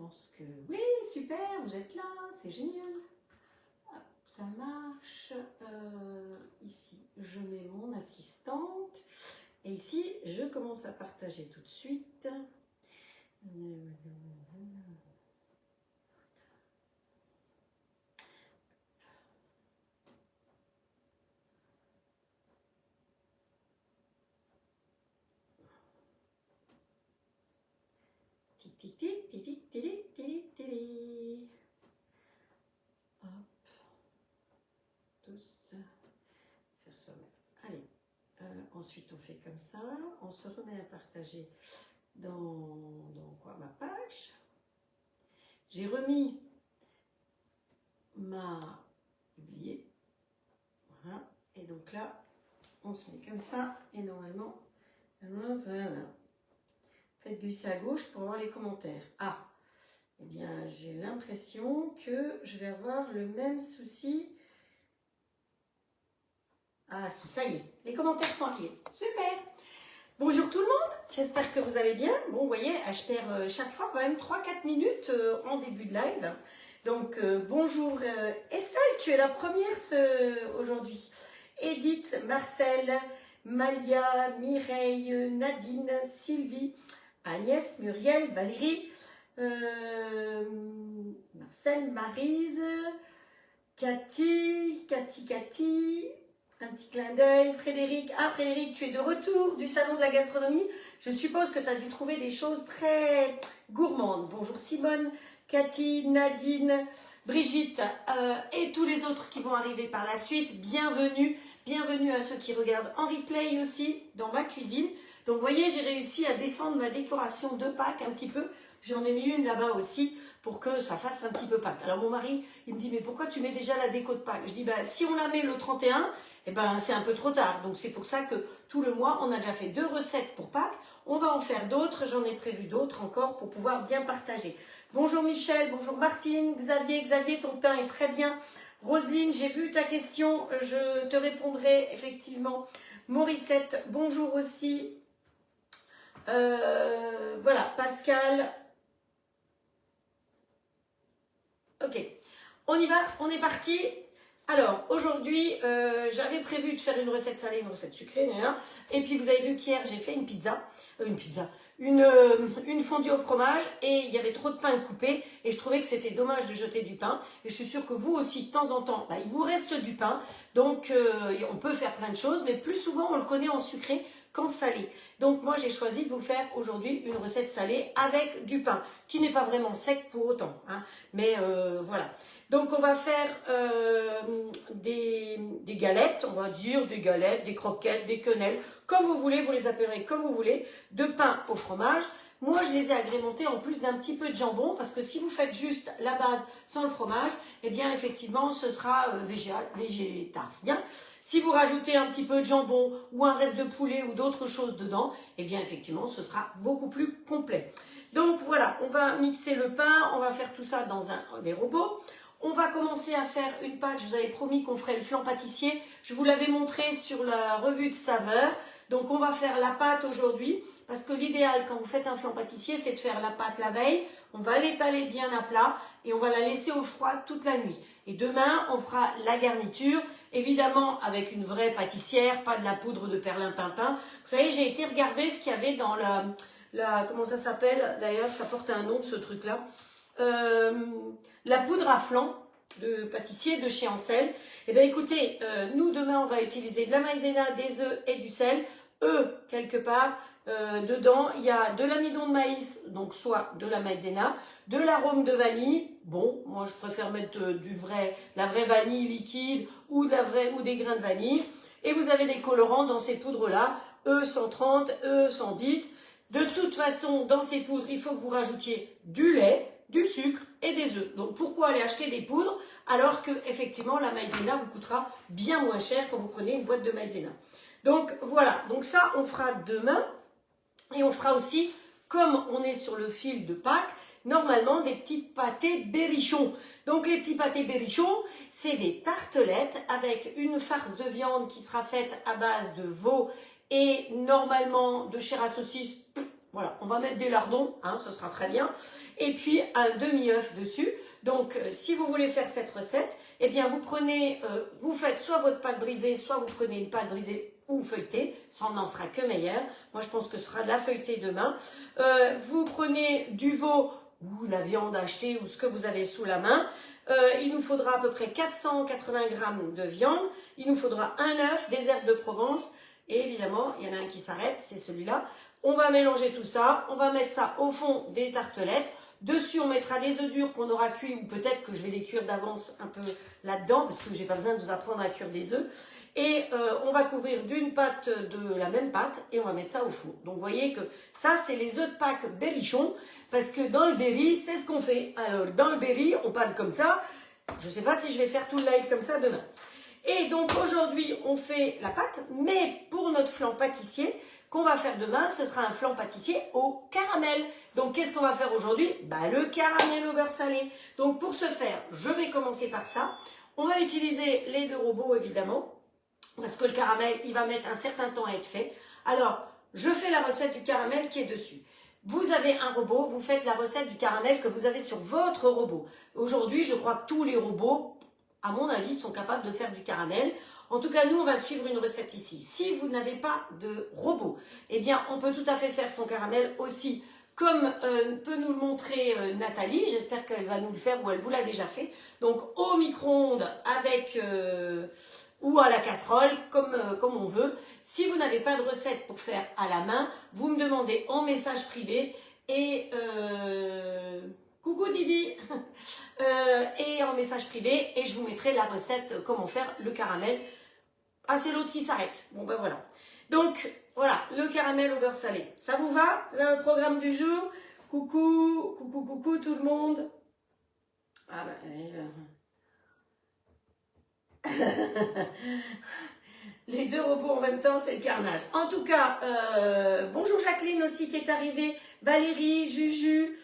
pense que oui, super, vous êtes là, c'est génial. Hop, ça marche. Ici, je mets mon assistante. Et ici, je commence à partager tout de suite. Tic, tic, tic, tic, tic, tic, tic, tic. Hop. Tous. Faire ça. Allez. Ensuite, on fait comme ça. On se remet à partager dans quoi, ma page. J'ai remis ma publié. Voilà. Et donc là, on se met comme ça. Et normalement, voilà. Faites glisser à gauche pour voir les commentaires. Ah, eh bien, j'ai l'impression que je vais avoir le même souci. Ah si, ça y est, les commentaires sont arrivés. Super. Bonjour tout le monde, j'espère que vous allez bien. Bon, vous voyez, je perds chaque fois quand même 3-4 minutes en début de live. Donc, bonjour Estelle, tu es la première aujourd'hui. Edith, Marcel, Malia, Mireille, Nadine, Sylvie, Agnès, Muriel, Valérie, Marcel, Maryse, Cathy, un petit clin d'œil, Frédéric. Ah Frédéric, tu es de retour du salon de la gastronomie. Je suppose que tu as dû trouver des choses très gourmandes. Bonjour Simone, Cathy, Nadine, Brigitte et tous les autres qui vont arriver par la suite. Bienvenue, bienvenue à ceux qui regardent en replay aussi dans ma cuisine. Donc vous voyez, j'ai réussi à descendre ma décoration de Pâques un petit peu. J'en ai mis une là-bas aussi pour que ça fasse un petit peu Pâques. Alors mon mari, il me dit, mais pourquoi tu mets déjà la déco de Pâques? Je dis, bah, si on la met le 31, eh ben, c'est un peu trop tard. Donc c'est pour ça que tout le mois, on a déjà fait 2 recettes pour Pâques. On va en faire d'autres, j'en ai prévu d'autres encore pour pouvoir bien partager. Bonjour Michel, bonjour Martine, Xavier, ton pain est très bien. Roselyne, j'ai vu ta question, je te répondrai effectivement. Morissette, bonjour aussi. Voilà, Pascal. Ok, on y va, on est parti. Alors, aujourd'hui, j'avais prévu de faire une recette salée, une recette sucrée, et puis vous avez vu qu'hier, j'ai fait une fondue au fromage, et il y avait trop de pain coupé, et je trouvais que c'était dommage de jeter du pain, et je suis sûre que vous aussi, de temps en temps, bah, il vous reste du pain, donc on peut faire plein de choses, mais plus souvent, on le connaît en sucré qu'en salé. Donc moi, j'ai choisi de vous faire aujourd'hui une recette salée avec du pain, qui n'est pas vraiment sec pour autant, hein, mais voilà. Donc on va faire des galettes, on va dire des galettes, des croquettes, des quenelles, comme vous voulez, vous les appellerez comme vous voulez, de pain au fromage. Moi, je les ai agrémentés en plus d'un petit peu de jambon, parce que si vous faites juste la base sans le fromage, eh bien effectivement, ce sera végétarien. Si vous rajoutez un petit peu de jambon ou un reste de poulet ou d'autres choses dedans, eh bien effectivement, ce sera beaucoup plus complet. Donc voilà, on va mixer le pain, on va faire tout ça dans des robots. On va commencer à faire une pâte, je vous avais promis qu'on ferait le flan pâtissier. Je vous l'avais montré sur la revue de saveur. Donc on va faire la pâte aujourd'hui, parce que l'idéal quand vous faites un flan pâtissier, c'est de faire la pâte la veille. On va l'étaler bien à plat et on va la laisser au froid toute la nuit. Et demain, on fera la garniture, évidemment avec une vraie pâtissière, pas de la poudre de perlimpinpin. Vous savez, j'ai été regarder ce qu'il y avait dans comment ça s'appelle, d'ailleurs, ça porte un nom ce truc-là. La poudre à flan de pâtissier de chez Ansel. Eh bien écoutez, nous demain on va utiliser de la maïzena, des œufs et du sel. Quelque part, dedans il y a de l'amidon de maïs, donc soit de la maïzena, de l'arôme de vanille. Bon, moi je préfère mettre la vraie vanille liquide ou des grains de vanille. Et vous avez des colorants dans ces poudres-là, E130, E110. De toute façon, dans ces poudres, il faut que vous rajoutiez du lait, du sucre et des œufs. Donc pourquoi aller acheter des poudres alors que effectivement la maïzena vous coûtera bien moins cher quand vous prenez une boîte de maïzena. Donc voilà, donc ça on fera demain et on fera aussi, comme on est sur le fil de Pâques, normalement des petits pâtés berrichons. Donc les petits pâtés berrichons, c'est des tartelettes avec une farce de viande qui sera faite à base de veau et normalement de chair à saucisse. Voilà, on va mettre des lardons, hein, ce sera très bien. Et puis un demi-œuf dessus. Donc, si vous voulez faire cette recette, eh bien, vous prenez, vous faites soit votre pâte brisée, soit vous prenez une pâte brisée ou feuilletée. Ça n'en sera que meilleur. Moi, je pense que ce sera de la feuilletée demain. Vous prenez du veau ou la viande achetée ou ce que vous avez sous la main. Il nous faudra à peu près 480 grammes de viande. Il nous faudra un œuf, des herbes de Provence. Et évidemment, il y en a un qui s'arrête, c'est celui-là. On va mélanger tout ça. On va mettre ça au fond des tartelettes. Dessus, on mettra des œufs durs qu'on aura cuits ou peut-être que je vais les cuire d'avance un peu là-dedans parce que j'ai pas besoin de vous apprendre à cuire des œufs. Et on va couvrir d'une pâte de la même pâte et on va mettre ça au four. Donc, vous voyez que ça, c'est les œufs de Pâques berrichons parce que dans le Berry, c'est ce qu'on fait. Alors, dans le Berry, on parle comme ça. Je ne sais pas si je vais faire tout le live comme ça demain. Et donc, aujourd'hui, on fait la pâte, mais pour notre flan pâtissier, qu'on va faire demain, ce sera un flan pâtissier au caramel. Donc, qu'est-ce qu'on va faire aujourd'hui? Le caramel au beurre salé. Donc, pour ce faire, je vais commencer par ça. On va utiliser les 2 robots, évidemment, parce que le caramel, il va mettre un certain temps à être fait. Alors, je fais la recette du caramel qui est dessus. Vous avez un robot, vous faites la recette du caramel que vous avez sur votre robot. Aujourd'hui, je crois que tous les robots, à mon avis, sont capables de faire du caramel. En tout cas, nous, on va suivre une recette ici. Si vous n'avez pas de robot, eh bien, on peut tout à fait faire son caramel aussi, comme peut nous le montrer Nathalie. J'espère qu'elle va nous le faire ou elle vous l'a déjà fait. Donc, au micro-ondes avec ou à la casserole, comme on veut. Si vous n'avez pas de recette pour faire à la main, vous me demandez en message privé et... coucou Didi et en message privé et je vous mettrai la recette comment faire le caramel. Ah, c'est l'autre qui s'arrête. Bon, ben voilà. Donc, voilà, le caramel au beurre salé. Ça vous va, le programme du jour? Coucou, coucou, coucou tout le monde. Ah ben... Les 2 robots en même temps, c'est le carnage. En tout cas, bonjour Jacqueline aussi qui est arrivée. Valérie, Juju,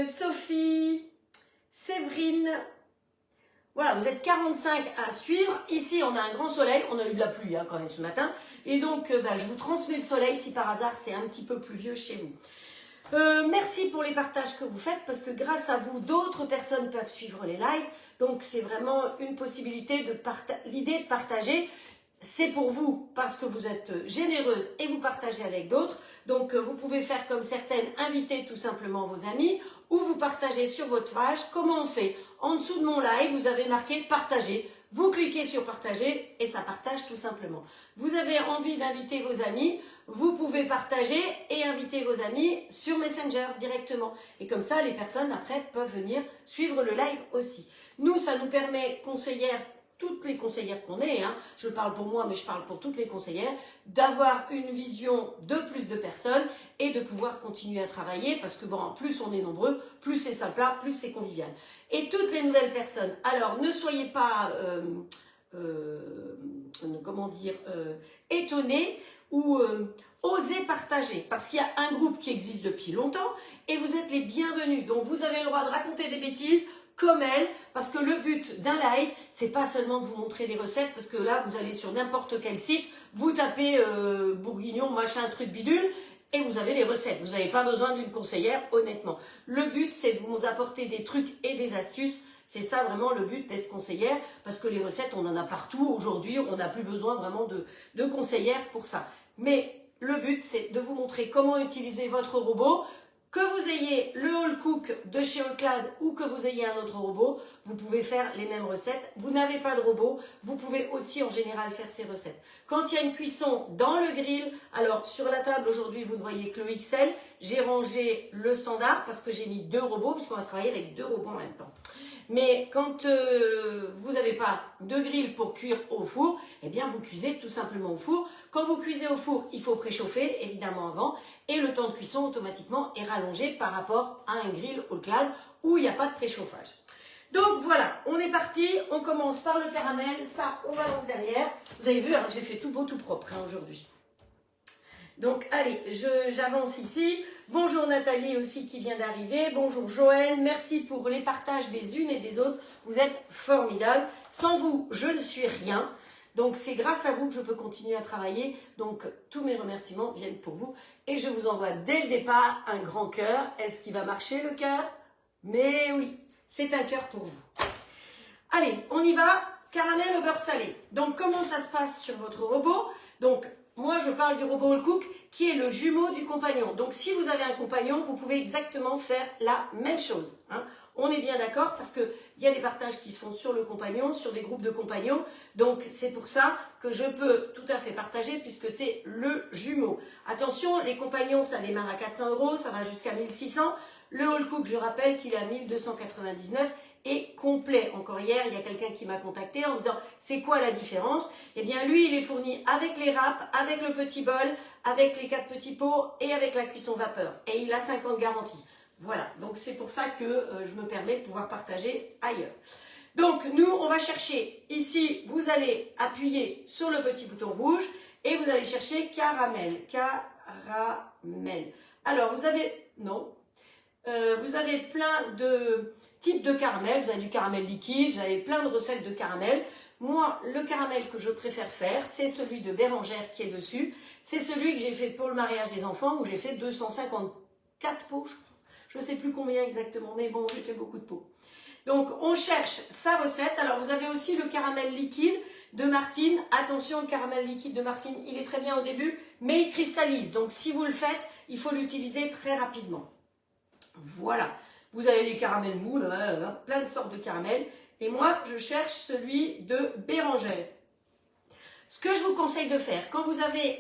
Sophie, Séverine. Voilà, vous êtes 45 à suivre. Ici, on a un grand soleil. On a eu de la pluie quand même ce matin. Et donc, je vous transmets le soleil si par hasard c'est un petit peu pluvieux chez vous. Merci pour les partages que vous faites parce que grâce à vous, d'autres personnes peuvent suivre les lives. Donc, c'est vraiment une possibilité de l'idée de partager. C'est pour vous parce que vous êtes généreuse et vous partagez avec d'autres. Donc, vous pouvez faire comme certaines, inviter tout simplement vos amis ou vous partagez sur votre page. Comment on fait? En dessous de mon live, vous avez marqué partager. Vous cliquez sur partager et ça partage tout simplement. Vous avez envie d'inviter vos amis, vous pouvez partager et inviter vos amis sur Messenger directement. Et comme ça, les personnes après peuvent venir suivre le live aussi. Nous, ça nous permet, conseillères, toutes les conseillères qu'on est, je parle pour moi mais je parle pour toutes les conseillères, d'avoir une vision de plus de personnes et de pouvoir continuer à travailler parce que bon, plus on est nombreux, plus c'est sympa, plus c'est convivial. Et toutes les nouvelles personnes, alors ne soyez pas étonnés ou osez partager parce qu'il y a un groupe qui existe depuis longtemps et vous êtes les bienvenus. Donc vous avez le droit de raconter des bêtises comme elle, parce que le but d'un live, c'est pas seulement de vous montrer des recettes, parce que là, vous allez sur n'importe quel site, vous tapez bourguignon, machin, truc bidule, et vous avez les recettes. Vous n'avez pas besoin d'une conseillère, honnêtement. Le but, c'est de vous apporter des trucs et des astuces. C'est ça vraiment le but d'être conseillère, parce que les recettes, on en a partout. Aujourd'hui, on n'a plus besoin vraiment de conseillère pour ça. Mais le but, c'est de vous montrer comment utiliser votre robot. Que vous ayez le All Cook de chez Allclad ou que vous ayez un autre robot, vous pouvez faire les mêmes recettes. Vous n'avez pas de robot, vous pouvez aussi en général faire ces recettes. Quand il y a une cuisson dans le grill, alors sur la table aujourd'hui vous ne voyez que le XL, j'ai rangé le standard parce que j'ai mis 2 robots puisqu'on va travailler avec 2 robots en même temps. Mais quand vous n'avez pas de grill pour cuire au four, eh bien vous cuisez tout simplement au four. Quand vous cuisez au four, il faut préchauffer évidemment avant et le temps de cuisson automatiquement est rallongé par rapport à un grill Allclad où il n'y a pas de préchauffage. Donc voilà, on est parti, on commence par le caramel, ça on balance derrière. Vous avez vu, j'ai fait tout beau tout propre aujourd'hui. Donc allez, j'avance ici. Bonjour Nathalie aussi qui vient d'arriver. Bonjour Joël. Merci pour les partages des unes et des autres. Vous êtes formidables. Sans vous, je ne suis rien. Donc c'est grâce à vous que je peux continuer à travailler. Donc tous mes remerciements viennent pour vous. Et je vous envoie dès le départ un grand cœur. Est-ce qu'il va marcher le cœur? Mais oui, c'est un cœur pour vous. Allez, on y va. Caramel au beurre salé. Donc comment ça se passe sur votre robot? Donc moi je parle du robot All Cook qui est le jumeau du compagnon. Donc si vous avez un compagnon, vous pouvez exactement faire la même chose. Hein. On est bien d'accord parce qu'il y a des partages qui se font sur le compagnon, sur des groupes de compagnons. Donc c'est pour ça que je peux tout à fait partager puisque c'est le jumeau. Attention, les compagnons ça démarre à 400 €, ça va jusqu'à 1600. Le All Cook, je rappelle qu'il est à 1299 et complet. Encore hier, il y a quelqu'un qui m'a contacté en me disant c'est quoi la différence? Eh bien lui, il est fourni avec les râpes, avec le petit bol, avec les 4 petits pots et avec la cuisson vapeur. Et il a 5 ans de garantie. Voilà, donc c'est pour ça que je me permets de pouvoir partager ailleurs. Donc nous, on va chercher ici, vous allez appuyer sur le petit bouton rouge et vous allez chercher caramel. Caramel. Alors vous avez, non, vous avez plein de types de caramel, vous avez du caramel liquide, vous avez plein de recettes de caramel. Moi, le caramel que je préfère faire, c'est celui de Bérangère qui est dessus. C'est celui que j'ai fait pour le mariage des enfants où j'ai fait 254 pots, je crois. Je ne sais plus combien exactement, mais bon, j'ai fait beaucoup de pots. Donc, on cherche sa recette. Alors, vous avez aussi le caramel liquide de Martine. Attention, le caramel liquide de Martine, il est très bien au début, mais il cristallise. Donc, si vous le faites, il faut l'utiliser très rapidement. Voilà. Vous avez des caramels mous, plein de sortes de caramels. Et moi, je cherche celui de Bérangère. Ce que je vous conseille de faire,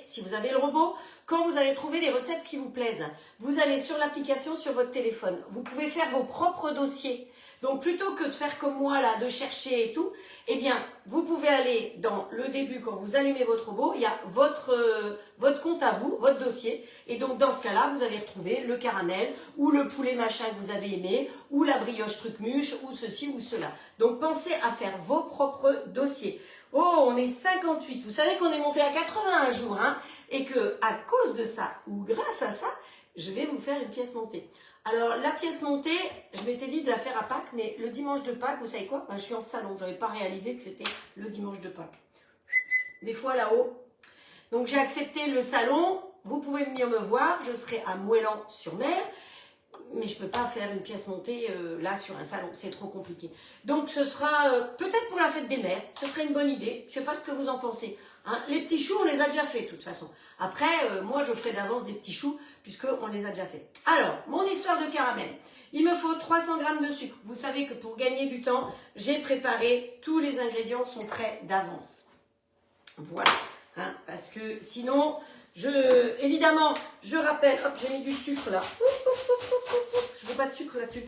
si vous avez le robot, quand vous allez trouver des recettes qui vous plaisent, vous allez sur l'application sur votre téléphone. Vous pouvez faire vos propres dossiers. Donc, plutôt que de faire comme moi, là, de chercher et tout, eh bien, vous pouvez aller dans le début, quand vous allumez votre robot, il y a votre compte à vous, votre dossier. Et donc, dans ce cas-là, vous allez retrouver le caramel ou le poulet machin que vous avez aimé ou la brioche truc-muche ou ceci ou cela. Donc, pensez à faire vos propres dossiers. Oh, on est 58. Vous savez qu'on est monté à 80 un jour, hein, et que à cause de ça, ou grâce à ça, je vais vous faire une pièce montée. Alors, la pièce montée, je m'étais dit de la faire à Pâques, mais le dimanche de Pâques, vous savez quoi? Je suis en salon, je n'avais pas réalisé que c'était le dimanche de Pâques. Des fois là-haut. Donc, j'ai accepté le salon. Vous pouvez venir me voir, je serai à Moëlan-sur-Mer. Mais je ne peux pas faire une pièce montée là sur un salon, c'est trop compliqué. Donc ce sera peut-être pour la fête des mères, ce serait une bonne idée. Je ne sais pas ce que vous en pensez. Hein. Les petits choux, on les a déjà fait de toute façon. Après, moi je ferai d'avance des petits choux puisqu'on les a déjà fait. Alors, mon histoire de caramel. Il me faut 300 g de sucre. Vous savez que pour gagner du temps, j'ai préparé, tous les ingrédients sont prêts d'avance. Voilà, hein, parce que sinon... évidemment, je rappelle, hop, j'ai mis du sucre là. Je ne veux pas de sucre là-dessus.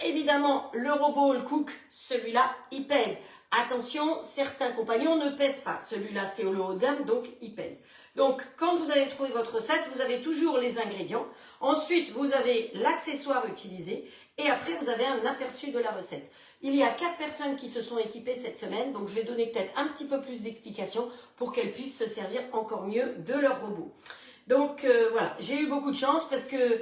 Évidemment, le robot All Cook, celui-là, il pèse. Attention, certains compagnons ne pèsent pas. Celui-là, c'est au haut de gamme, donc il pèse. Donc, quand vous avez trouvé votre recette, vous avez toujours les ingrédients. Ensuite, vous avez l'accessoire utilisé. Et après, vous avez un aperçu de la recette. Il y a 4 personnes qui se sont équipées cette semaine, donc je vais donner peut-être un petit peu plus d'explications pour qu'elles puissent se servir encore mieux de leur robot. Donc voilà, j'ai eu beaucoup de chance parce que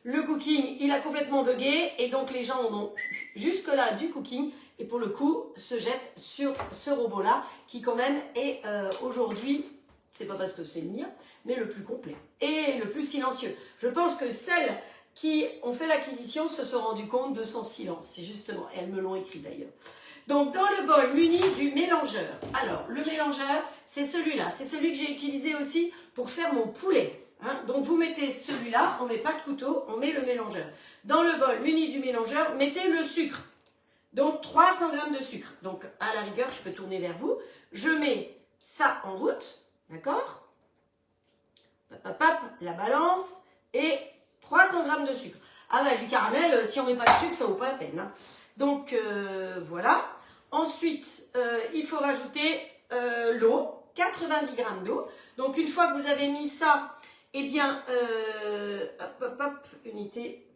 le cooking, il a complètement bugué et donc les gens ont jusque-là du cooking et pour le coup se jettent sur ce robot-là qui quand même est aujourd'hui, c'est pas parce que c'est le mien, mais le plus complet et le plus silencieux. Je pense que celle qui ont fait l'acquisition se sont rendu compte de son silence, justement, et elles me l'ont écrit d'ailleurs. Donc, dans le bol muni du mélangeur. Alors, le mélangeur, c'est celui-là. C'est celui que j'ai utilisé aussi pour faire mon poulet. Hein. Donc, vous mettez celui-là, on ne met pas de couteau, on met le mélangeur. Dans le bol muni du mélangeur, mettez le sucre. Donc, 300 g de sucre. Donc, à la rigueur, je peux tourner vers vous. Je mets ça en route, d'accord? La balance et 300 g de sucre. Ah bah du caramel, si on ne met pas de sucre, ça ne vaut pas la peine. Hein. Donc voilà. Ensuite, il faut rajouter l'eau, 90 g d'eau. Donc une fois que vous avez mis ça, eh bien, unité.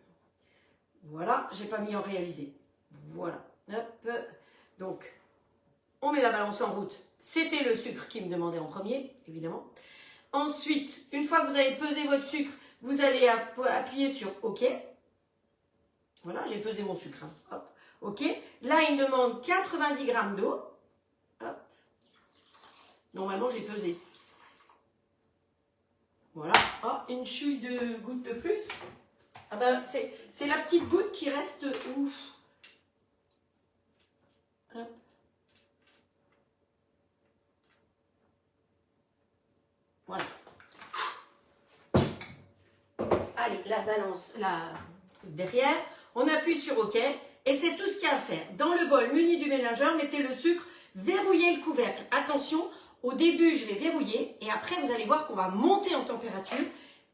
Voilà, j'ai pas mis en réalisé. Voilà. Hop. Donc, on met la balance en route. C'était le sucre qui me demandait en premier, évidemment. Ensuite, une fois que vous avez pesé votre sucre, vous allez appuyer sur OK. Voilà, j'ai pesé mon sucre. Hein. Hop. OK. Là, il me demande 90 g d'eau. Hop. Normalement, j'ai pesé. Voilà. Oh, une chouille de goutte de plus. Ah ben, c'est la petite goutte qui reste ouf. Hop. Voilà. Allez, la balance, la derrière. On appuie sur OK. Et c'est tout ce qu'il y a à faire. Dans le bol muni du mélangeur, mettez le sucre, verrouillez le couvercle. Attention, au début, je vais verrouiller. Et après, vous allez voir qu'on va monter en température.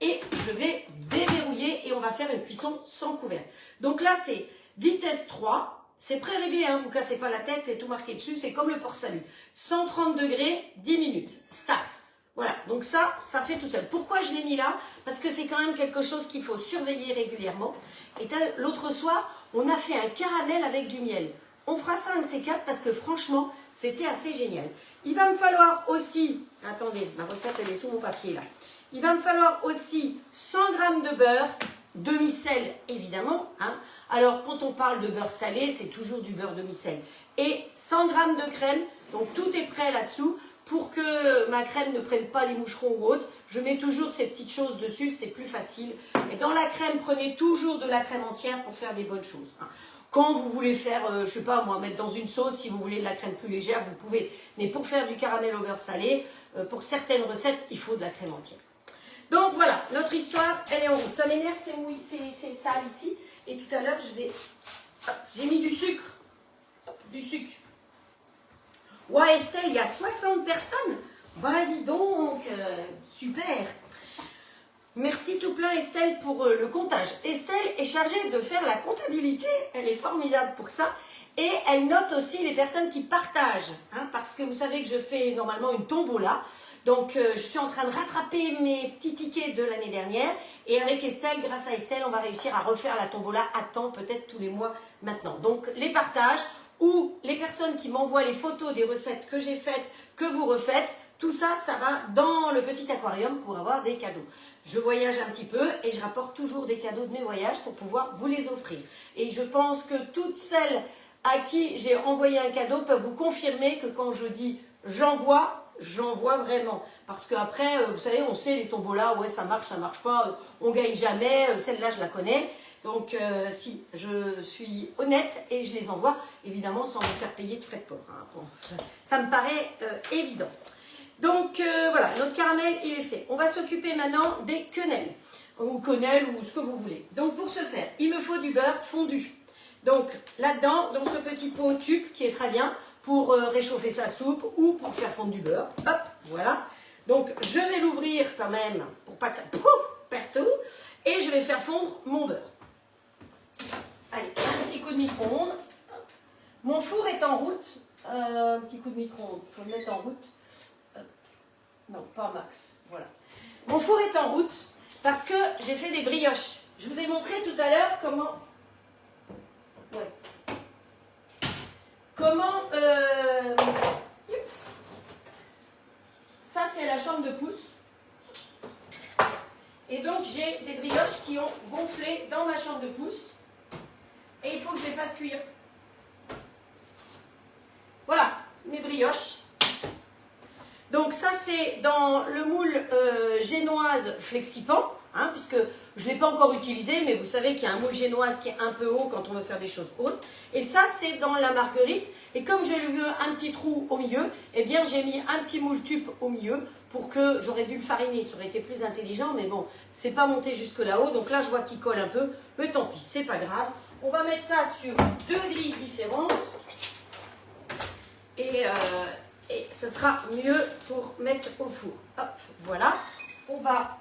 Et je vais déverrouiller et on va faire une cuisson sans couvercle. Donc là, c'est vitesse 3. C'est pré-réglé, hein, vous ne cassez pas la tête, c'est tout marqué dessus. C'est comme le port-salut. 130 degrés, 10 minutes. Start. Voilà, donc ça fait tout seul. Pourquoi je l'ai mis là? Parce que c'est quand même quelque chose qu'il faut surveiller régulièrement. Et l'autre soir, on a fait un caramel avec du miel. On fera ça un de ces quatre parce que franchement, c'était assez génial. Il va me falloir aussi, attendez, ma recette elle est sous mon papier là. Il va me falloir aussi 100 g de beurre, demi-sel évidemment. Hein. Alors quand on parle de beurre salé, c'est toujours du beurre demi-sel. Et 100 g de crème, donc tout est prêt là-dessous. Pour que ma crème ne prenne pas les moucherons ou autres, je mets toujours ces petites choses dessus, c'est plus facile. Et dans la crème, prenez toujours de la crème entière pour faire des bonnes choses. Hein. Quand vous voulez faire, je ne sais pas moi, mettre dans une sauce, si vous voulez de la crème plus légère, vous pouvez. Mais pour faire du caramel au beurre salé, pour certaines recettes, il faut de la crème entière. Donc voilà, notre histoire, elle est en route. Ça m'énerve, c'est sale ici. Et tout à l'heure, j'ai mis du sucre. Du sucre. Ouais, Estelle, il y a 60 personnes. Bah, dis donc, super. Merci tout plein, Estelle, pour le comptage. Estelle est chargée de faire la comptabilité. Elle est formidable pour ça. Et elle note aussi les personnes qui partagent. Hein, parce que vous savez que je fais normalement une tombola. Donc, je suis en train de rattraper mes petits tickets de l'année dernière. Et avec Estelle, grâce à Estelle, on va réussir à refaire la tombola à temps, peut-être tous les mois maintenant. Donc, les partages ou les personnes qui m'envoient les photos des recettes que j'ai faites, que vous refaites, tout ça, ça va dans le petit aquarium pour avoir des cadeaux. Je voyage un petit peu et je rapporte toujours des cadeaux de mes voyages pour pouvoir vous les offrir. Et je pense que toutes celles à qui j'ai envoyé un cadeau peuvent vous confirmer que quand je dis j'envoie vraiment. Parce qu'après, vous savez, on sait les tombolas, ouais, ça marche pas, on gagne jamais, celle-là, je la connais. Donc, si, je suis honnête et je les envoie, évidemment, sans vous faire payer de frais de port. Hein. Bon, ça me paraît évident. Donc, voilà, notre caramel, il est fait. On va s'occuper maintenant des quenelles, ou quenelles, ou ce que vous voulez. Donc, pour ce faire, il me faut du beurre fondu. Donc, là-dedans, dans ce petit pot tube, qui est très bien, pour réchauffer sa soupe, ou pour faire fondre du beurre. Hop, voilà. Donc, je vais l'ouvrir quand même, pour pas que ça perde tout, et je vais faire fondre mon beurre. Allez, un petit coup de micro-ondes. Mon four est en route. Un petit coup de micro-ondes, il faut le mettre en route. Non, pas max. Voilà. Mon four est en route parce que j'ai fait des brioches. Je vous ai montré tout à l'heure comment... Ouais. Comment... Oups. Ça, c'est la chambre de pouce. Et donc, j'ai des brioches qui ont gonflé dans ma chambre de pouce. Et il faut que je les fasse cuire. Voilà, mes brioches. Donc ça, c'est dans le moule génoise Flexipan, hein, puisque je ne l'ai pas encore utilisé, mais vous savez qu'il y a un moule génoise qui est un peu haut quand on veut faire des choses hautes. Et ça, c'est dans la marguerite. Et comme j'ai vu un petit trou au milieu, eh bien, j'ai mis un petit moule tube au milieu pour que j'aurais dû le fariner. Ça aurait été plus intelligent, mais bon, c'est pas monté jusque là-haut. Donc là, je vois qu'il colle un peu, mais tant pis, c'est pas grave. On va mettre ça sur 2 grilles différentes. Et ce sera mieux pour mettre au four. Hop, voilà. On va...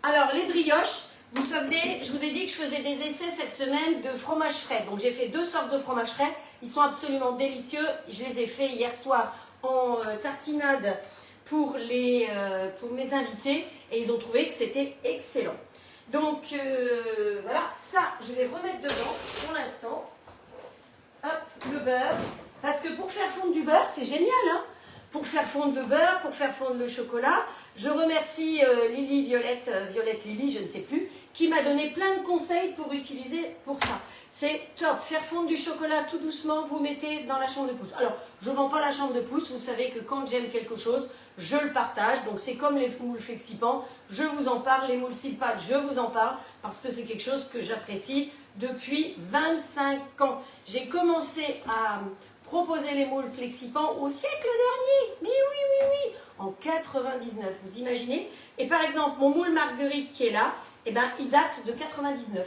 Alors, les brioches, vous savez, je vous ai dit que je faisais des essais cette semaine de fromage frais. Donc, j'ai fait 2 sortes de fromage frais. Ils sont absolument délicieux. Je les ai faits hier soir en tartinade pour mes invités. Et ils ont trouvé que c'était excellent. Donc, voilà. Ça, je vais remettre dedans pour l'instant. Hop, le beurre. Parce que pour faire fondre du beurre, c'est génial, hein. pour faire fondre le beurre, pour faire fondre le chocolat. Je remercie Lily, Violette Lily, je ne sais plus, qui m'a donné plein de conseils pour utiliser pour ça. C'est top, faire fondre du chocolat tout doucement, vous mettez dans la chambre de pouce. Alors, je ne vends pas la chambre de pouce, vous savez que quand j'aime quelque chose, je le partage. Donc, c'est comme les moules Flexipans, je vous en parle, les moules Silpat, je vous en parle, parce que c'est quelque chose que j'apprécie depuis 25 ans. J'ai commencé à proposer les moules Flexipans au siècle dernier, mais oui, en 99, vous imaginez? Et par exemple, mon moule Marguerite qui est là, eh ben, il date de 99.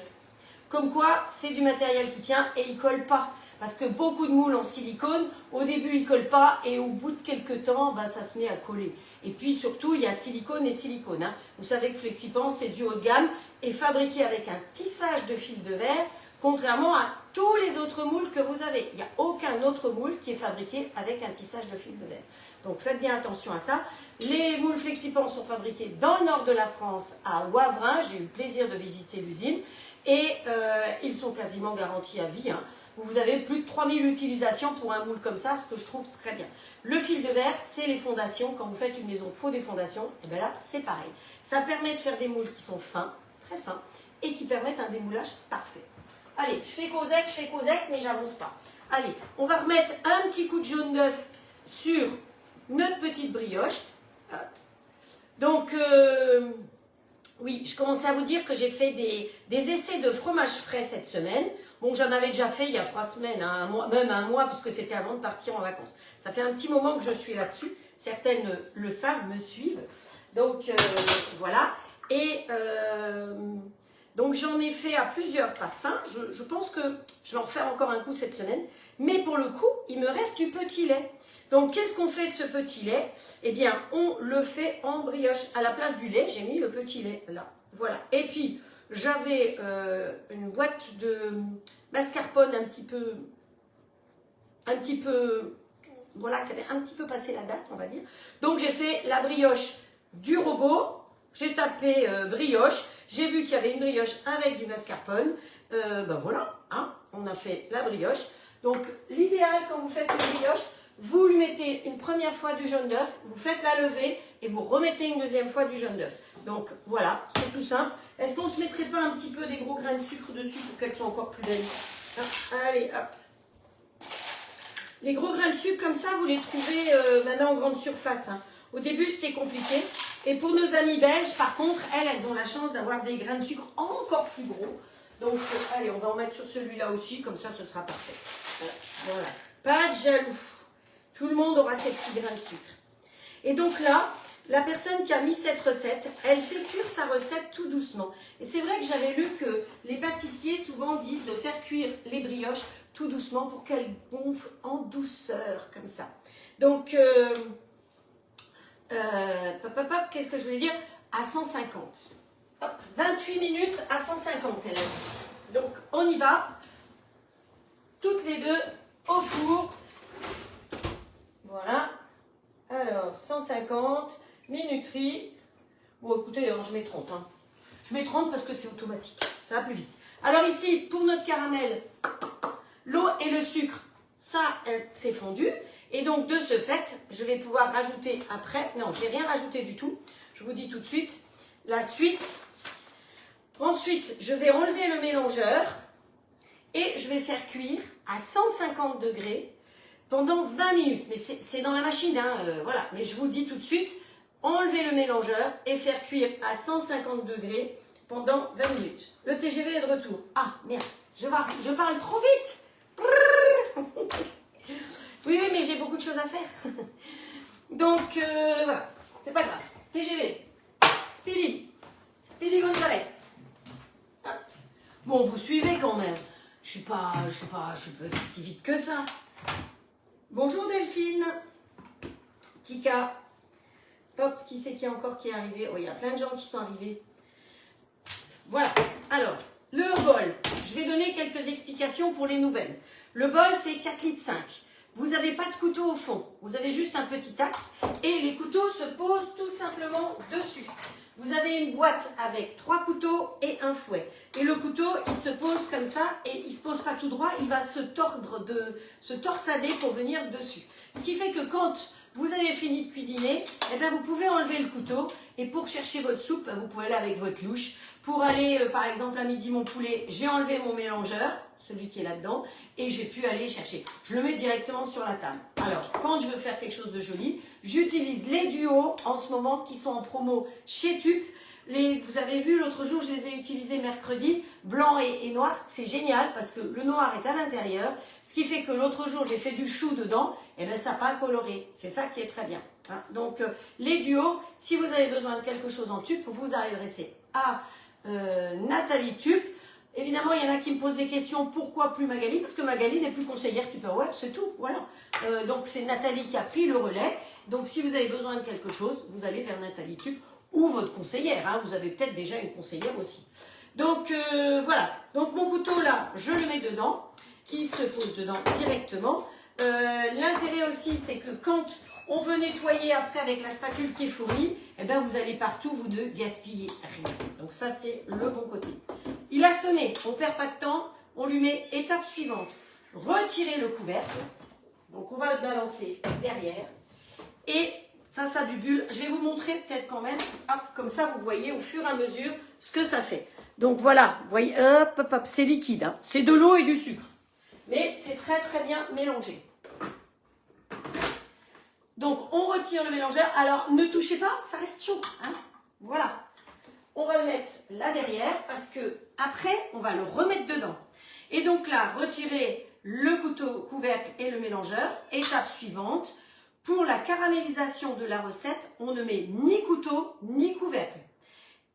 Comme quoi, c'est du matériel qui tient et il ne colle pas. Parce que beaucoup de moules en silicone, au début, ils ne collent pas et au bout de quelques temps, ben, ça se met à coller. Et puis surtout, il y a silicone et silicone. Hein. Vous savez que Flexipan, c'est du haut de gamme et fabriqué avec un tissage de fil de verre, contrairement à tous les autres moules que vous avez. Il n'y a aucun autre moule qui est fabriqué avec un tissage de fil de verre. Donc faites bien attention à ça. Les moules Flexipan sont fabriqués dans le nord de la France, à Wavrin. J'ai eu le plaisir de visiter l'usine. Et ils sont quasiment garantis à vie. Hein. Vous avez plus de 3000 utilisations pour un moule comme ça, ce que je trouve très bien. Le fil de verre, c'est les fondations. Quand vous faites une maison, il faut des fondations. Et bien là, c'est pareil. Ça permet de faire des moules qui sont fins, très fins, et qui permettent un démoulage parfait. Allez, je fais causette, mais j'avance pas. Allez, on va remettre un petit coup de jaune d'œuf sur notre petite brioche. Hop. Donc, oui, je commençais à vous dire que j'ai fait des essais de fromage frais cette semaine. Bon, j'en avais déjà fait il y a 3 semaines, hein, même un mois, puisque c'était avant de partir en vacances. Ça fait un petit moment que je suis là-dessus. Certaines le savent, me suivent. Donc, voilà. Et donc, j'en ai fait à plusieurs parfums. Je pense que je vais en refaire encore un coup cette semaine. Mais pour le coup, il me reste du petit lait. Donc, qu'est-ce qu'on fait de ce petit lait? Eh bien, on le fait en brioche. À la place du lait, j'ai mis le petit lait là. Voilà. Et puis, j'avais une boîte de mascarpone un petit peu, voilà, qui avait un petit peu passé la date, on va dire. Donc, j'ai fait la brioche du robot. J'ai tapé brioche. J'ai vu qu'il y avait une brioche avec du mascarpone. Ben voilà, hein, on a fait la brioche. Donc, l'idéal quand vous faites une brioche, vous lui mettez une première fois du jaune d'œuf, vous faites la levée et vous remettez une deuxième fois du jaune d'œuf. Donc voilà, c'est tout simple. Est-ce qu'on ne se mettrait pas un petit peu des gros grains de sucre dessus pour qu'elles soient encore plus belles? Allez, hop. Les gros grains de sucre comme ça, vous les trouvez maintenant en grande surface. Hein. Au début, c'était compliqué. Et pour nos amis belges, par contre, elles ont la chance d'avoir des grains de sucre encore plus gros. Donc, allez, on va en mettre sur celui-là aussi, comme ça, ce sera parfait. Voilà. Pas de jaloux. Tout le monde aura ses petits grains de sucre. Et donc là, la personne qui a mis cette recette, elle fait cuire sa recette tout doucement. Et c'est vrai que j'avais lu que les pâtissiers souvent disent de faire cuire les brioches tout doucement pour qu'elles gonflent en douceur, comme ça. Donc, qu'est-ce que je voulais dire? À 150. Hop, 28 minutes à 150, elle a dit. Donc, on y va. Toutes les deux au four. Voilà. Alors, 150, minuterie. Bon, écoutez, alors je mets 30. Hein. Je mets 30 parce que c'est automatique. Ça va plus vite. Alors ici, pour notre caramel, l'eau et le sucre, ça, c'est fondu. Et donc, de ce fait, je vais pouvoir rajouter après. Non, je ne vais rien rajouter du tout. Je vous dis tout de suite. La suite. Ensuite, je vais enlever le mélangeur. Et je vais faire cuire à 150 degrés pendant 20 minutes. Mais c'est dans la machine, hein, voilà. Mais je vous dis tout de suite, enlever le mélangeur et faire cuire à 150 degrés pendant 20 minutes. Le TGV est de retour. Ah, merde, je parle trop vite. Oui, mais j'ai beaucoup de choses à faire. Donc, voilà, c'est pas grave. TGV, Speedy Gonzalez. Hop. Bon, vous suivez quand même. Je suis pas si vite que ça. Bonjour Delphine. Tika. Hop, qui c'est qui est encore qui est arrivé? Oh, il y a plein de gens qui sont arrivés. Voilà. Alors, le bol. Je vais donner quelques explications pour les nouvelles. Le bol fait 4,5 litres. Vous n'avez pas de couteau au fond. Vous avez juste un petit axe. Et les couteaux se posent tout simplement dessus. Vous avez une boîte avec 3 couteaux et un fouet. Et le couteau, il se pose comme ça et il ne se pose pas tout droit. Il va se torsader pour venir dessus. Ce qui fait que quand vous avez fini de cuisiner, eh bien, vous pouvez enlever le couteau et pour chercher votre soupe, vous pouvez aller avec votre louche. Pour aller, par exemple, à midi, mon poulet, j'ai enlevé mon mélangeur, celui qui est là-dedans, et j'ai pu aller chercher. Je le mets directement sur la table. Alors, quand je veux faire quelque chose de joli, j'utilise les duos en ce moment qui sont en promo chez TUP. Vous avez vu l'autre jour, je les ai utilisés mercredi, blanc et noir. C'est génial parce que le noir est à l'intérieur, ce qui fait que l'autre jour, j'ai fait du chou dedans, et bien ça n'a pas coloré. C'est ça qui est très bien. Hein. Donc, les duos, si vous avez besoin de quelque chose en TUP, vous adressez à Nathalie TUP. Évidemment, il y en a qui me posent des questions, pourquoi plus Magali? Parce que Magali n'est plus conseillère Tupperware, c'est tout, voilà. Donc c'est Nathalie qui a pris le relais. Donc si vous avez besoin de quelque chose, vous allez vers Nathalie TUP ou votre conseillère, hein. Vous avez peut-être déjà une conseillère aussi. Donc voilà, donc mon couteau là, je le mets dedans, il se pose dedans directement. L'intérêt aussi, c'est que quand on veut nettoyer après avec la spatule qui est fournie, eh bien vous allez partout, vous ne gaspillez rien. Donc ça, c'est le bon côté. Il a sonné, on ne perd pas de temps, on lui met étape suivante. Retirer le couvercle. Donc on va le balancer derrière. Et ça bubule. Je vais vous montrer peut-être quand même. Hop, comme ça, vous voyez au fur et à mesure ce que ça fait. Donc voilà, vous voyez, hop, hop, hop, c'est liquide. Hein. C'est de l'eau et du sucre. Mais c'est très très bien mélangé. Donc on retire le mélangeur. Alors ne touchez pas, ça reste chaud. Hein. Voilà. On va le mettre là derrière parce que après on va le remettre dedans. Et donc là, retirer le couteau, couvercle et le mélangeur. Étape suivante, pour la caramélisation de la recette, on ne met ni couteau ni couvercle.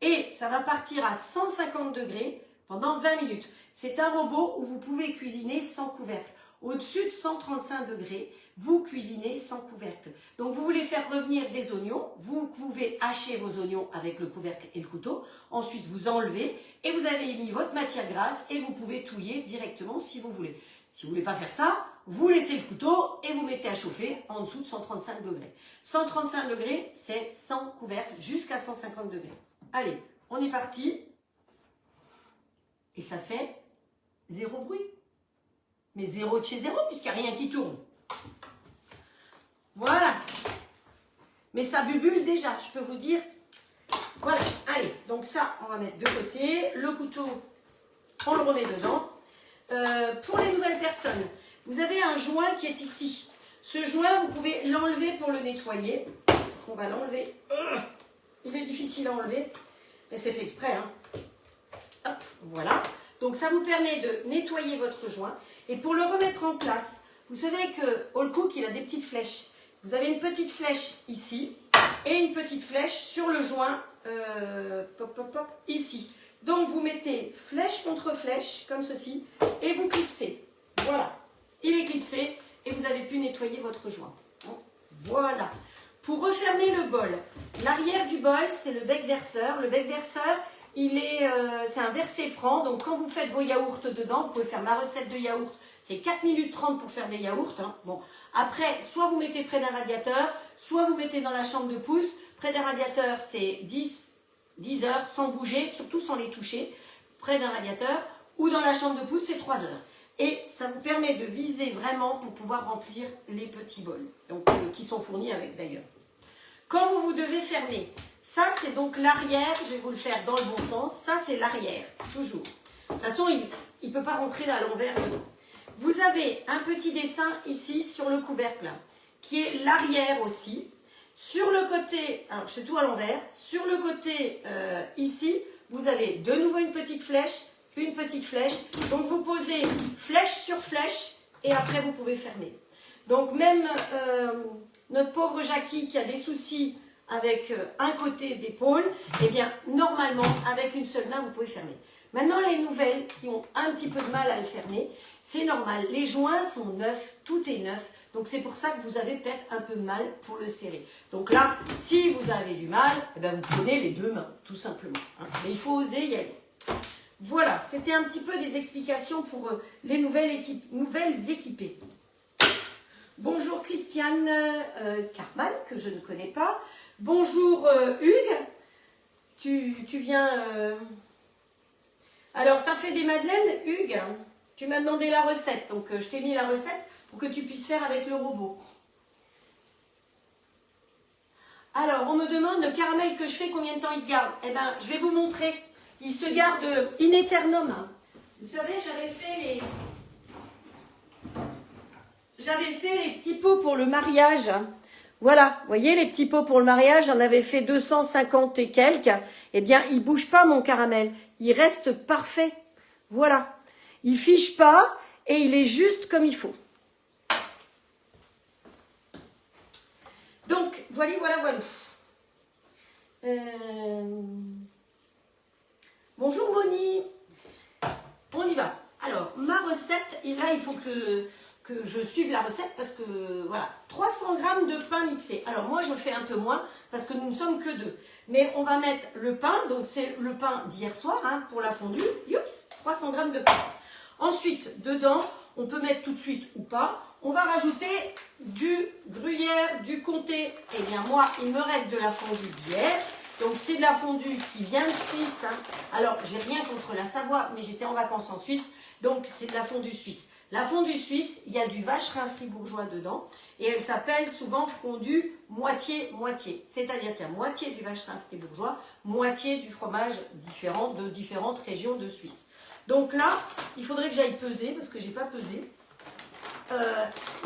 Et ça va partir à 150 degrés pendant 20 minutes. C'est un robot où vous pouvez cuisiner sans couvercle. Au-dessus de 135 degrés, vous cuisinez sans couvercle. Donc vous voulez faire revenir des oignons, vous pouvez hacher vos oignons avec le couvercle et le couteau. Ensuite, vous enlevez et vous avez mis votre matière grasse et vous pouvez touiller directement si vous voulez. Si vous ne voulez pas faire ça, vous laissez le couteau et vous mettez à chauffer en dessous de 135 degrés. 135 degrés, c'est sans couvercle jusqu'à 150 degrés. Allez, on est parti. Et ça fait 0 bruit. Mais 0 de chez 0 puisqu'il n'y a rien qui tourne. Voilà. Mais ça bubule déjà, je peux vous dire. Voilà, allez, donc ça, on va mettre de côté. Le couteau, on le remet dedans. Pour les nouvelles personnes, vous avez un joint qui est ici. Ce joint, vous pouvez l'enlever pour le nettoyer. On va l'enlever. Il est difficile à enlever, mais c'est fait exprès. Hein. Hop, voilà. Donc ça vous permet de nettoyer votre joint. Et pour le remettre en place, vous savez que All Cook, il a des petites flèches. Vous avez une petite flèche ici et une petite flèche sur le joint ici. Donc vous mettez flèche contre flèche, comme ceci, et vous clipsez. Voilà, il est clipsé et vous avez pu nettoyer votre joint. Voilà. Pour refermer le bol, l'arrière du bol, c'est le bec verseur. Le bec verseur, c'est un versé franc. Donc quand vous faites vos yaourts dedans, vous pouvez faire ma recette de yaourt. C'est 4 minutes 30 pour faire des yaourts. Hein. Bon. Après, soit vous mettez près d'un radiateur, soit vous mettez dans la chambre de pousse. Près d'un radiateur, c'est 10 heures sans bouger, surtout sans les toucher, près d'un radiateur. Ou dans la chambre de pousse, c'est 3 heures. Et ça vous permet de viser vraiment pour pouvoir remplir les petits bols, donc, qui sont fournis avec d'ailleurs. Quand vous devez fermer, ça c'est donc l'arrière, je vais vous le faire dans le bon sens, ça c'est l'arrière, toujours. De toute façon, il ne peut pas rentrer à l'envers dedans. Vous avez un petit dessin ici sur le couvercle, là, qui est l'arrière aussi. Sur le côté, alors je fais tout à l'envers, sur le côté ici, vous avez de nouveau une petite flèche, donc vous posez flèche sur flèche et après vous pouvez fermer. Donc même notre pauvre Jackie qui a des soucis avec un côté d'épaule, eh bien normalement avec une seule main vous pouvez fermer. Maintenant les nouvelles qui ont un petit peu de mal à le fermer, c'est normal, les joints sont neufs, tout est neuf, donc c'est pour ça que vous avez peut-être un peu mal pour le serrer. Donc là, si vous avez du mal, eh bien, vous prenez les deux mains, tout simplement. Hein. Mais il faut oser y aller. Voilà, c'était un petit peu des explications pour les nouvelles équipées. Bonjour Christiane Carman, que je ne connais pas. Bonjour Hugues, tu viens... Alors, tu as fait des madeleines, Hugues? Tu m'as demandé la recette, donc je t'ai mis la recette pour que tu puisses faire avec le robot. Alors, on me demande le caramel que je fais, combien de temps il se garde? Eh bien, je vais vous montrer. Il se garde in aeternum. Vous savez, j'avais fait les petits pots pour le mariage. Voilà, vous voyez les petits pots pour le mariage, j'en avais fait 250 et quelques. Eh bien, il ne bouge pas mon caramel. Il reste parfait. Voilà. Il ne fiche pas et il est juste comme il faut. Donc, voilà. Bonjour Moni. On y va. Alors, ma recette, et là, il faut que je suive la recette parce que, voilà, 300 g de pain mixé. Alors, moi, je fais un peu moins parce que nous ne sommes que deux. Mais on va mettre le pain, donc c'est le pain d'hier soir hein, pour la fondue. Youps, 300 g de pain. Ensuite, dedans, on peut mettre tout de suite ou pas. On va rajouter du gruyère, du comté. Eh bien, moi, il me reste de la fondue d'hier. Donc, c'est de la fondue qui vient de Suisse. Hein. Alors, j'ai rien contre la Savoie, mais j'étais en vacances en Suisse. Donc, c'est de la fondue suisse. La fondue suisse, il y a du vacherin fribourgeois dedans. Et elle s'appelle souvent fondue moitié-moitié. C'est-à-dire qu'il y a moitié du vacherin fribourgeois, moitié du fromage différent de différentes régions de Suisse. Donc là, il faudrait que j'aille peser, parce que je n'ai pas pesé.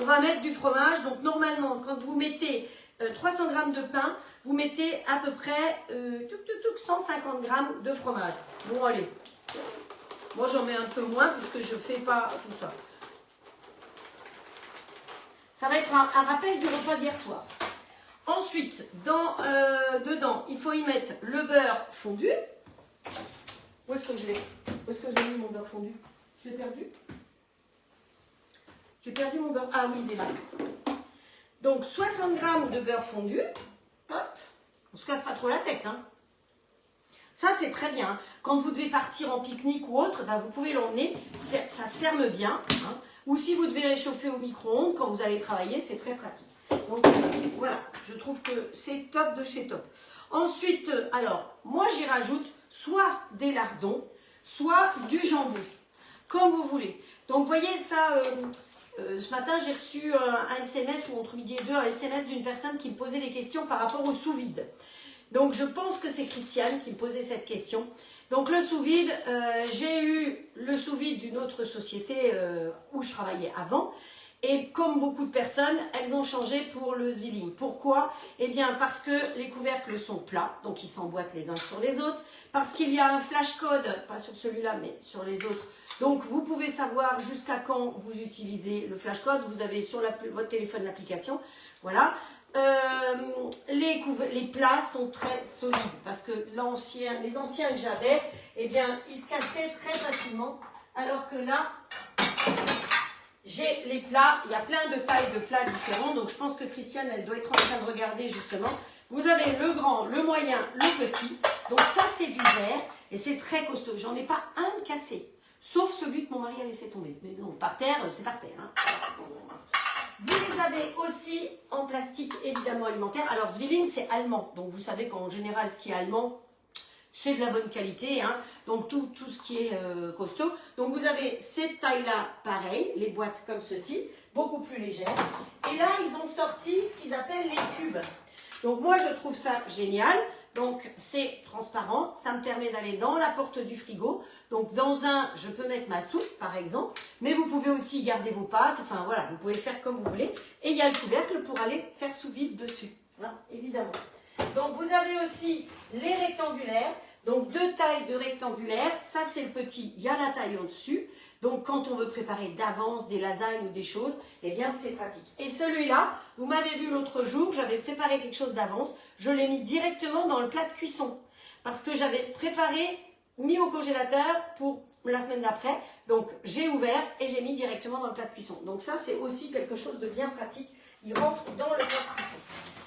On va mettre du fromage. Donc, normalement, quand vous mettez 300 g de pain, vous mettez à peu près 150 g de fromage. Bon, allez. Moi, j'en mets un peu moins puisque je ne fais pas tout ça. Ça va être un rappel du repas d'hier soir. Ensuite, dedans, il faut y mettre le beurre fondu. Où est-ce que je l'ai? Où est-ce que je l'ai mis mon beurre fondu? Je l'ai perdu? J'ai perdu mon beurre. Ah oui, il est là. Donc, 60 g de beurre fondu. Hop. On ne se casse pas trop la tête. Hein. Ça, c'est très bien. Quand vous devez partir en pique-nique ou autre, ben, vous pouvez l'emmener. Ça se ferme bien. Hein. Ou si vous devez réchauffer au micro-ondes quand vous allez travailler, c'est très pratique. Donc, voilà. Je trouve que c'est top de chez top. Ensuite, alors, moi, j'y rajoute soit des lardons, soit du jambon. Comme vous voulez. Donc, vous voyez, ça... ce matin, j'ai reçu un SMS, ou entre midi et deux, un SMS d'une personne qui me posait des questions par rapport au sous-vide. Donc, je pense que c'est Christiane qui me posait cette question. Donc, le sous-vide, j'ai eu le sous-vide d'une autre société où je travaillais avant. Et comme beaucoup de personnes, elles ont changé pour le Zwilling. Pourquoi? Eh bien, parce que les couvercles sont plats, donc ils s'emboîtent les uns sur les autres. Parce qu'il y a un flash code, pas sur celui-là, mais sur les autres. Donc, vous pouvez savoir jusqu'à quand vous utilisez le flash code. Vous avez sur votre téléphone l'application. Voilà. Les plats sont très solides parce que les anciens que j'avais, eh bien, ils se cassaient très facilement. Alors que là, j'ai les plats. Il y a plein de tailles de plats différents. Donc, je pense que Christiane, elle doit être en train de regarder justement. Vous avez le grand, le moyen, le petit. Donc, ça, c'est du verre et c'est très costaud. J'en ai pas un de cassé. Sauf celui que mon mari a laissé tomber. Mais bon, par terre, c'est par terre. Hein. Vous les avez aussi en plastique, évidemment, alimentaire. Alors, Zwilling, c'est allemand. Donc, vous savez qu'en général, ce qui est allemand, c'est de la bonne qualité. Hein. Donc, tout ce qui est costaud. Donc, vous avez cette taille-là, pareil, les boîtes comme ceci, beaucoup plus légères. Et là, ils ont sorti ce qu'ils appellent les cubes. Donc, moi, je trouve ça génial. Donc, c'est transparent. Ça me permet d'aller dans la porte du frigo. Donc, dans un, je peux mettre ma soupe, par exemple. Mais vous pouvez aussi garder vos pâtes. Enfin, voilà, vous pouvez faire comme vous voulez. Et il y a le couvercle pour aller faire sous vide dessus. Voilà, évidemment. Donc, vous avez aussi les rectangulaires. Donc, deux tailles de rectangulaires. Ça, c'est le petit. Il y a la taille en dessus. Donc, quand on veut préparer d'avance des lasagnes ou des choses, eh bien, c'est pratique. Et celui-là, vous m'avez vu l'autre jour, j'avais préparé quelque chose d'avance. Je l'ai mis directement dans le plat de cuisson. Parce que j'avais préparé, mis au congélateur pour la semaine d'après. Donc, j'ai ouvert et j'ai mis directement dans le plat de cuisson. Donc, ça, c'est aussi quelque chose de bien pratique. Il rentre dans le plat de cuisson.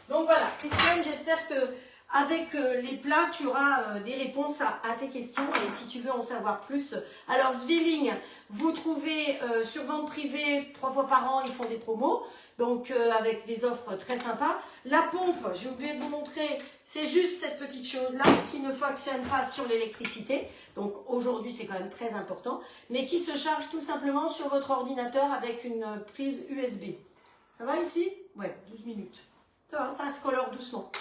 Donc, voilà. Christiane, j'espère que... avec les plats, tu auras des réponses à tes questions et si tu veux en savoir plus. Alors, Zwilling, vous trouvez sur vente privée 3 fois par an, ils font des promos. Donc, avec des offres très sympas. La pompe, j'ai oublié de vous montrer, c'est juste cette petite chose-là qui ne fonctionne pas sur l'électricité. Donc, aujourd'hui, c'est quand même très important. Mais qui se charge tout simplement sur votre ordinateur avec une prise USB. Ça va ici? Ouais, 12 minutes. Ça va, ça se colore doucement.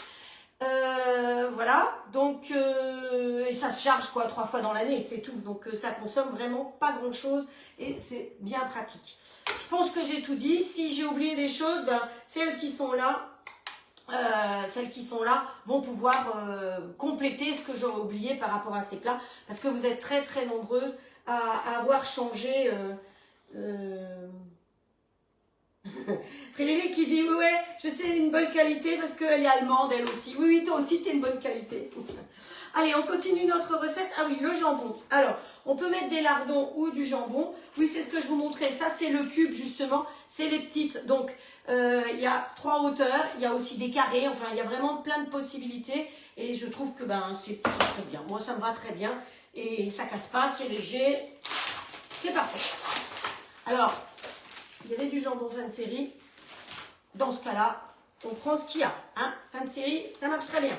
Voilà, donc et ça se charge quoi 3 fois dans l'année, c'est tout. Donc ça consomme vraiment pas grand chose et c'est bien pratique. Je pense que j'ai tout dit. Si j'ai oublié des choses, ben, celles qui sont là vont pouvoir compléter ce que j'aurais oublié par rapport à ces plats, parce que vous êtes très très nombreuses à avoir changé. Frédéric qui dit ouais, je sais une bonne qualité parce qu'elle est allemande elle aussi. Oui, oui, toi aussi tu es une bonne qualité. Allez, on continue notre recette. Ah oui, le jambon. Alors, on peut mettre des lardons ou du jambon. Oui, c'est ce que je vous montrais. Ça, c'est le cube justement. C'est les petites. Donc, il y a 3 hauteurs. Il y a aussi des carrés. Enfin, il y a vraiment plein de possibilités. Et je trouve que ben, c'est très bien. Moi, ça me va très bien. Et ça casse pas, c'est léger. C'est parfait. Alors, il y avait du jambon fin de série. Dans ce cas-là, on prend ce qu'il y a. Hein. Fin de série, ça marche très bien.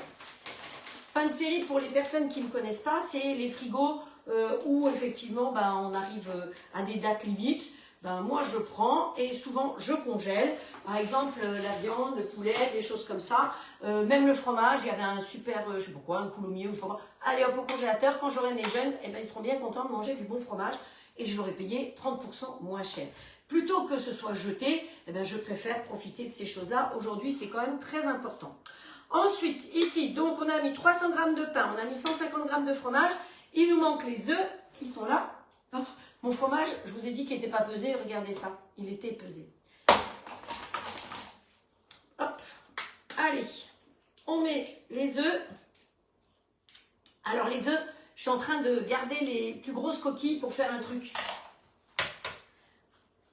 Fin de série, pour les personnes qui ne me connaissent pas, c'est les frigos où effectivement ben, on arrive à des dates limites. Ben, moi, je prends et souvent je congèle. Par exemple, la viande, le poulet, des choses comme ça. Même le fromage, il y avait un super, je sais pas quoi, un coulommiers ou je sais pas quoi. Allez hop au congélateur, quand j'aurai mes jeunes, eh ben, ils seront bien contents de manger du bon fromage et je l'aurai payé 30% moins cher. Plutôt que ce soit jeté, eh ben, je préfère profiter de ces choses-là. Aujourd'hui, c'est quand même très important. Ensuite, ici, donc on a mis 300 g de pain, on a mis 150 g de fromage. Il nous manque les œufs, ils sont là. Oh, mon fromage, je vous ai dit qu'il n'était pas pesé, regardez ça, il était pesé. Hop, allez, on met les œufs. Alors les œufs, je suis en train de garder les plus grosses coquilles pour faire un truc.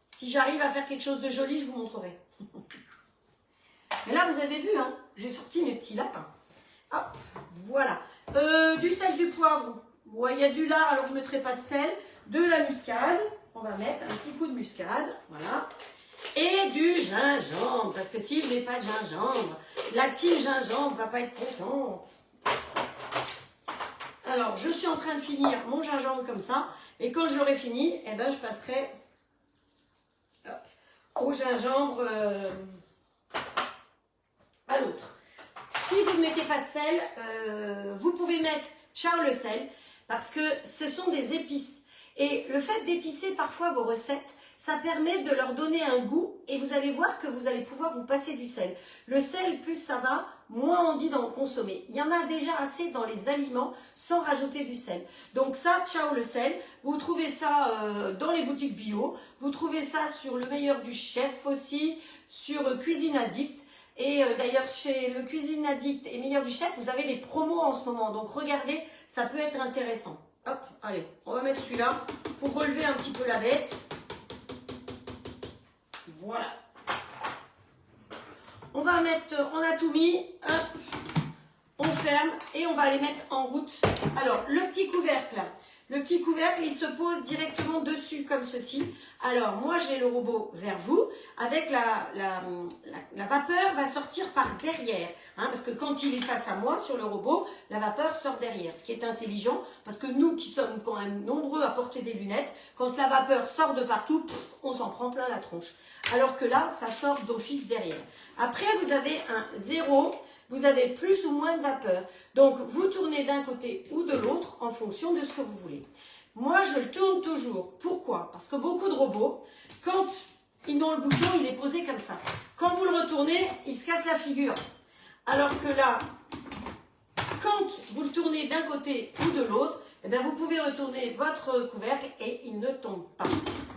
Si j'arrive à faire quelque chose de joli, je vous montrerai. Mais là, vous avez vu, hein, j'ai sorti mes petits lapins. Hop, voilà. Du sel, du poivre. Ouais, il y a du lard, alors je ne mettrai pas de sel. De la muscade. On va mettre un petit coup de muscade. Voilà. Et du gingembre. Parce que si je n'ai pas de gingembre, la team gingembre ne va pas être contente. Alors, je suis en train de finir mon gingembre comme ça. Et quand j'aurai fini, eh ben, je passerai au gingembre à l'autre. Si vous ne mettez pas de sel, vous pouvez mettre le sel parce que ce sont des épices. Et le fait d'épicer parfois vos recettes, ça permet de leur donner un goût et vous allez voir que vous allez pouvoir vous passer du sel. Le sel, plus ça va, moins on dit d'en consommer. Il y en a déjà assez dans les aliments sans rajouter du sel. Donc ça, ciao le sel, vous trouvez ça dans les boutiques bio, vous trouvez ça sur le meilleur du chef aussi, sur Cuisine Addict. Et d'ailleurs, chez le Cuisine Addict et Meilleur du Chef, vous avez des promos en ce moment. Donc regardez, ça peut être intéressant. Hop, allez, on va mettre celui-là pour relever un petit peu la bête. Voilà. On va mettre, on a tout mis, hop, on ferme et on va les mettre en route. Alors, le petit couvercle, il se pose directement dessus comme ceci. Alors, moi, j'ai le robot vers vous, avec la vapeur va sortir par derrière. Hein, parce que quand il est face à moi sur le robot, la vapeur sort derrière. Ce qui est intelligent, parce que nous qui sommes quand même nombreux à porter des lunettes, quand la vapeur sort de partout, on s'en prend plein la tronche. Alors que là, ça sort d'office derrière. Après, vous avez un 0. Vous avez plus ou moins de vapeur. Donc, vous tournez d'un côté ou de l'autre en fonction de ce que vous voulez. Moi, je le tourne toujours. Pourquoi? Parce que beaucoup de robots, quand ils ont le bouchon, il est posé comme ça. Quand vous le retournez, il se casse la figure. Alors que là, quand vous le tournez d'un côté ou de l'autre, eh bien, vous pouvez retourner votre couvercle et il ne tombe pas.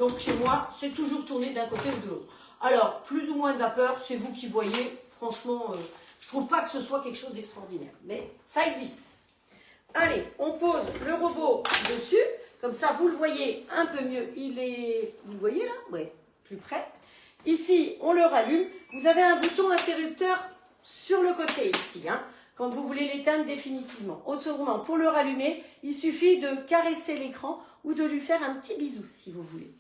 Donc, chez moi, c'est toujours tourné d'un côté ou de l'autre. Alors, plus ou moins de vapeur, c'est vous qui voyez. Franchement... je trouve pas que ce soit quelque chose d'extraordinaire, mais ça existe. Allez, on pose le robot dessus, comme ça vous le voyez un peu mieux. Il est, vous le voyez là? Oui, plus près. Ici, on le rallume. Vous avez un bouton interrupteur sur le côté ici, hein, quand vous voulez l'éteindre définitivement. Autrement, pour le rallumer, il suffit de caresser l'écran ou de lui faire un petit bisou si vous voulez.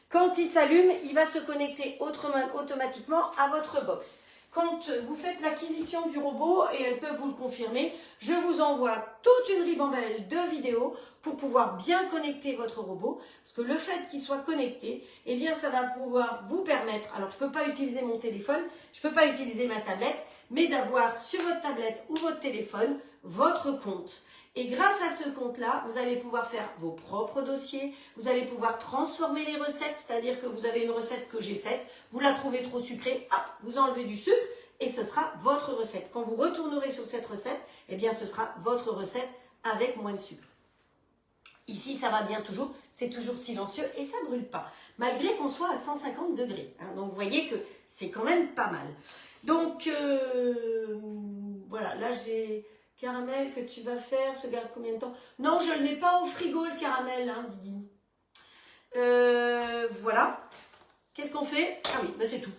Quand il s'allume, il va se connecter automatiquement à votre box. Quand vous faites l'acquisition du robot, et elles peuvent vous le confirmer, je vous envoie toute une ribambelle de vidéos pour pouvoir bien connecter votre robot. Parce que le fait qu'il soit connecté, eh bien, ça va pouvoir vous permettre... Alors, je ne peux pas utiliser mon téléphone, je ne peux pas utiliser ma tablette, mais d'avoir sur votre tablette ou votre téléphone votre compte. Et grâce à ce compte-là, vous allez pouvoir faire vos propres dossiers, vous allez pouvoir transformer les recettes, c'est-à-dire que vous avez une recette que j'ai faite, vous la trouvez trop sucrée, hop, vous enlevez du sucre et ce sera votre recette. Quand vous retournerez sur cette recette, eh bien ce sera votre recette avec moins de sucre. Ici, ça va bien toujours, c'est toujours silencieux et ça ne brûle pas, malgré qu'on soit à 150 degrés. Hein. Donc vous voyez que c'est quand même pas mal. Donc voilà, là j'ai... Caramel que tu vas faire, se garde combien de temps? Non, je ne le mets pas au frigo, le caramel, hein, Didi. Voilà. Qu'est-ce qu'on fait? Ah oui, ben c'est tout.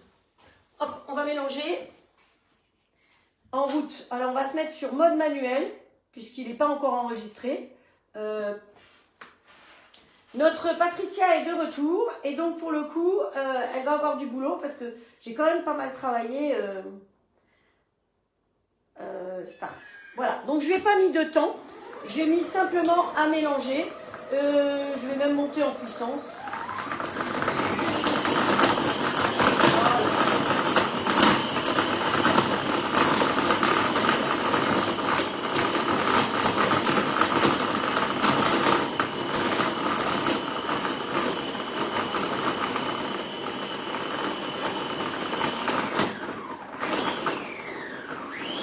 Hop, on va mélanger. En route. Alors, on va se mettre sur mode manuel, puisqu'il n'est pas encore enregistré. Notre Patricia est de retour. Et donc, pour le coup, elle va avoir du boulot, parce que j'ai quand même pas mal travaillé. Start. Voilà, donc je ne lui ai pas mis de temps, j'ai mis simplement à mélanger. Je vais même monter en puissance.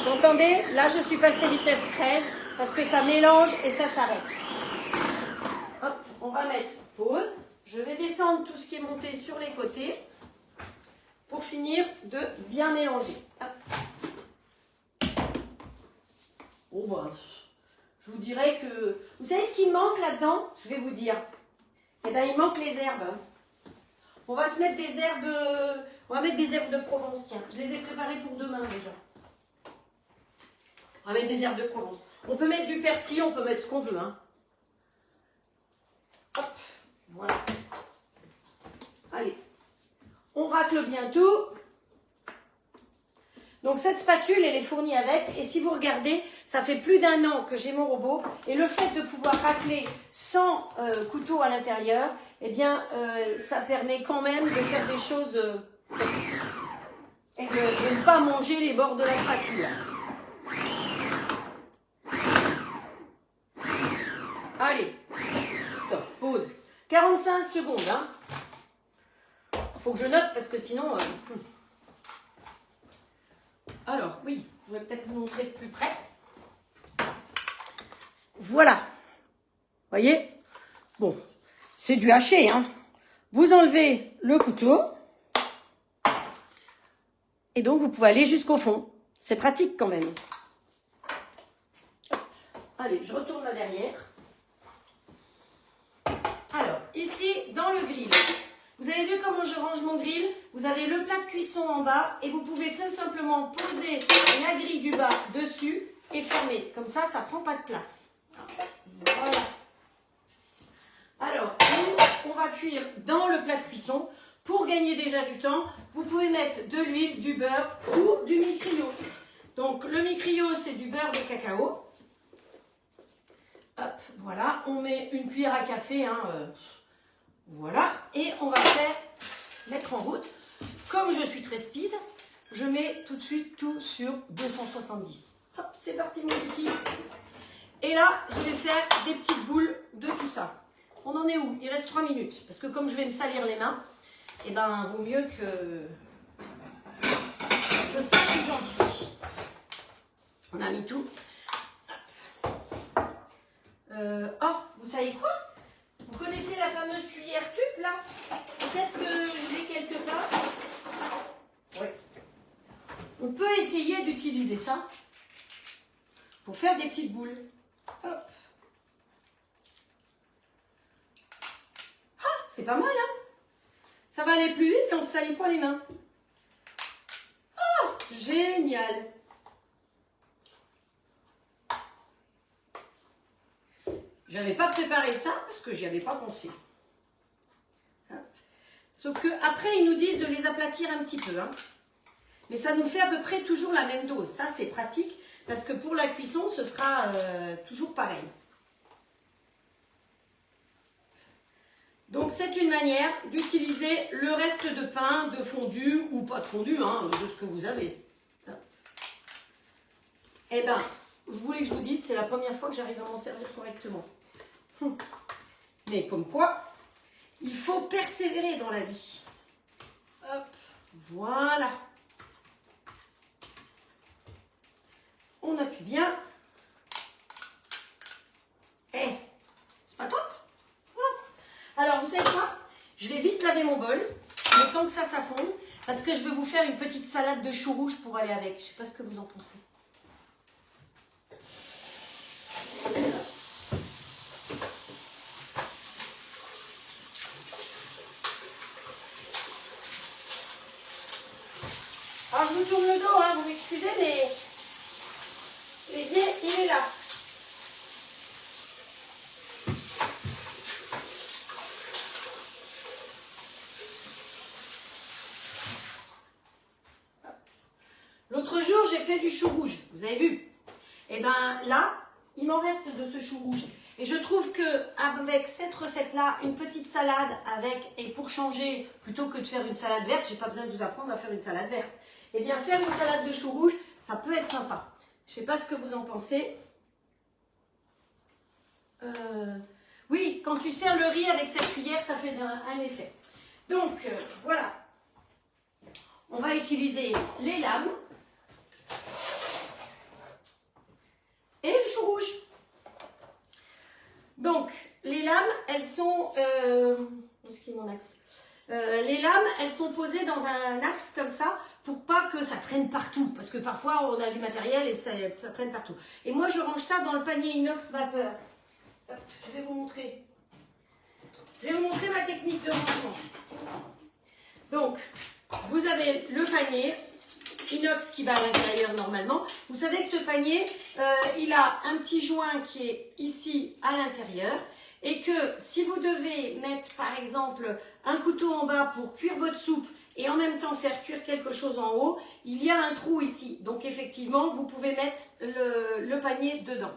Vous entendez? Là, je suis passée vitesse 13 parce que ça mélange et ça s'arrête. Hop, on va mettre pause. Je vais descendre tout ce qui est monté sur les côtés pour finir de bien mélanger. Hop. Oh bah, je vous dirais que... Vous savez ce qu'il manque là-dedans? Je vais vous dire. Eh bien, il manque les herbes. On va se mettre des herbes... On va mettre des herbes de Provence, tiens. Je les ai préparées pour demain déjà. On va mettre des herbes de Provence. On peut mettre du persil, on peut mettre ce qu'on veut. Hein. Hop, voilà. Allez, on racle bien tout. Donc cette spatule, elle est fournie avec. Et si vous regardez, ça fait plus d'1 an que j'ai mon robot. Et le fait de pouvoir racler sans couteau à l'intérieur, eh bien, ça permet quand même de faire des choses et de ne pas manger les bords de la spatule. Allez, stop, pause. 45 secondes. Hein. Faut que je note parce que sinon... Alors, oui, je vais peut-être vous montrer de plus près. Voilà. Voyez? Bon, c'est du haché. Hein. Vous enlevez le couteau. Et donc, vous pouvez aller jusqu'au fond. C'est pratique quand même. Hop. Allez, je retourne là derrière. Alors, ici, dans le grill, vous avez vu comment je range mon grill? Vous avez le plat de cuisson en bas et vous pouvez tout simplement poser la grille du bas dessus et fermer. Comme ça, ça ne prend pas de place. Voilà. Alors, on va cuire dans le plat de cuisson. Pour gagner déjà du temps, vous pouvez mettre de l'huile, du beurre ou du mi-crio. Donc, le mi-crio, c'est du beurre de cacao. Hop, voilà, on met une cuillère à café, hein, voilà, et on va mettre en route. Comme je suis très speed, je mets tout de suite tout sur 270. Hop, c'est parti mon kiki. Et là, je vais faire des petites boules de tout ça. On en est où? Il reste 3 minutes, parce que comme je vais me salir les mains, eh ben, vaut mieux que je sache où j'en suis. On a mis tout. Oh, vous savez quoi? Vous connaissez la fameuse cuillère tube là? Peut-être que je l'ai quelque part. Ouais. On peut essayer d'utiliser ça pour faire des petites boules. Hop. Ah, c'est pas mal, hein? Ça va aller plus vite et on ne se salit pas les mains. Oh, génial! Je n'avais pas préparé ça parce que j'y avais pas pensé. Sauf que après ils nous disent de les aplatir un petit peu. Hein. Mais ça nous fait à peu près toujours la même dose. Ça, c'est pratique parce que pour la cuisson, ce sera toujours pareil. Donc, c'est une manière d'utiliser le reste de pain, de fondu ou pas de fondu, hein, de ce que vous avez. Eh ben, vous voulez que je vous dise, c'est la première fois que j'arrive à m'en servir correctement. Mais comme quoi, il faut persévérer dans la vie. Hop, voilà. On appuie bien. Eh, c'est pas top? Alors, vous savez quoi? Je vais vite laver mon bol, le temps que ça fonde, parce que je vais vous faire une petite salade de choux rouges pour aller avec. Je ne sais pas ce que vous en pensez. Alors, je vous tourne le dos, hein, vous m'excusez, mais l'idée, il est là. L'autre jour, j'ai fait du chou rouge, vous avez vu? Et bien là, il m'en reste de ce chou rouge. Et je trouve que avec cette recette-là, une petite salade avec, et pour changer, plutôt que de faire une salade verte, j'ai pas besoin de vous apprendre à faire une salade verte. Eh bien, faire une salade de chou rouge, ça peut être sympa. Je sais pas ce que vous en pensez. Oui, quand tu sers le riz avec cette cuillère, ça fait un effet. Donc, voilà. On va utiliser les lames. Et le chou rouge. Donc, les lames, elles sont... où est-ce qu'il est mon axe? Les lames, elles sont posées dans un axe comme ça, pour pas que ça traîne partout. Parce que parfois, on a du matériel et ça traîne partout. Et moi, je range ça dans le panier inox vapeur. Hop, je vais vous montrer. Je vais vous montrer ma technique de rangement. Donc, vous avez le panier inox qui va à l'intérieur normalement. Vous savez que ce panier, il a un petit joint qui est ici à l'intérieur et que si vous devez mettre par exemple un couteau en bas pour cuire votre soupe et en même temps faire cuire quelque chose en haut, il y a un trou ici. Donc effectivement, vous pouvez mettre le panier dedans.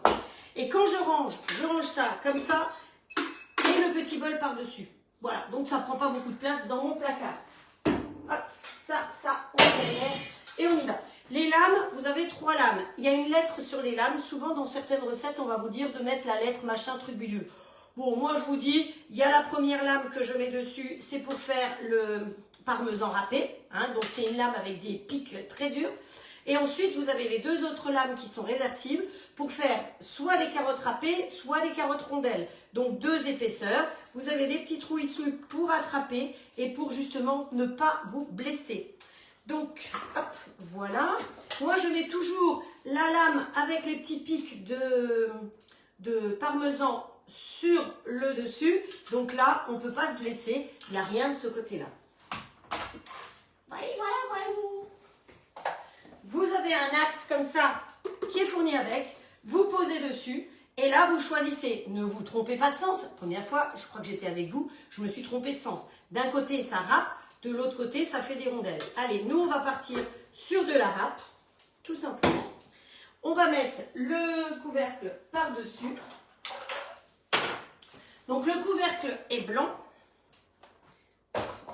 Et quand je range ça comme ça et le petit bol par-dessus. Voilà, donc ça ne prend pas beaucoup de place dans mon placard. Hop, ça, on met. Et on y va. Les lames, vous avez 3 lames. Il y a une lettre sur les lames. Souvent, dans certaines recettes, on va vous dire de mettre la lettre machin truc bidule. Bon, moi, je vous dis, il y a la première lame que je mets dessus. C'est pour faire le parmesan râpé. Hein, donc, c'est une lame avec des pics très durs. Et ensuite, vous avez les 2 autres lames qui sont réversibles pour faire soit des carottes râpées, soit des carottes rondelles. Donc, 2 épaisseurs. Vous avez des petits trous ici pour attraper et pour justement ne pas vous blesser. Donc, hop, voilà. Moi, je mets toujours la lame avec les petits pics de parmesan sur le dessus. Donc là, on ne peut pas se blesser. Il n'y a rien de ce côté-là. Voilà. Vous avez un axe comme ça qui est fourni avec. Vous posez dessus. Et là, vous choisissez. Ne vous trompez pas de sens. Première fois, je crois que j'étais avec vous, je me suis trompée de sens. D'un côté, ça râpe. De l'autre côté, ça fait des rondelles. Allez, nous, on va partir sur de la râpe, tout simplement. On va mettre le couvercle par-dessus. Donc, le couvercle est blanc.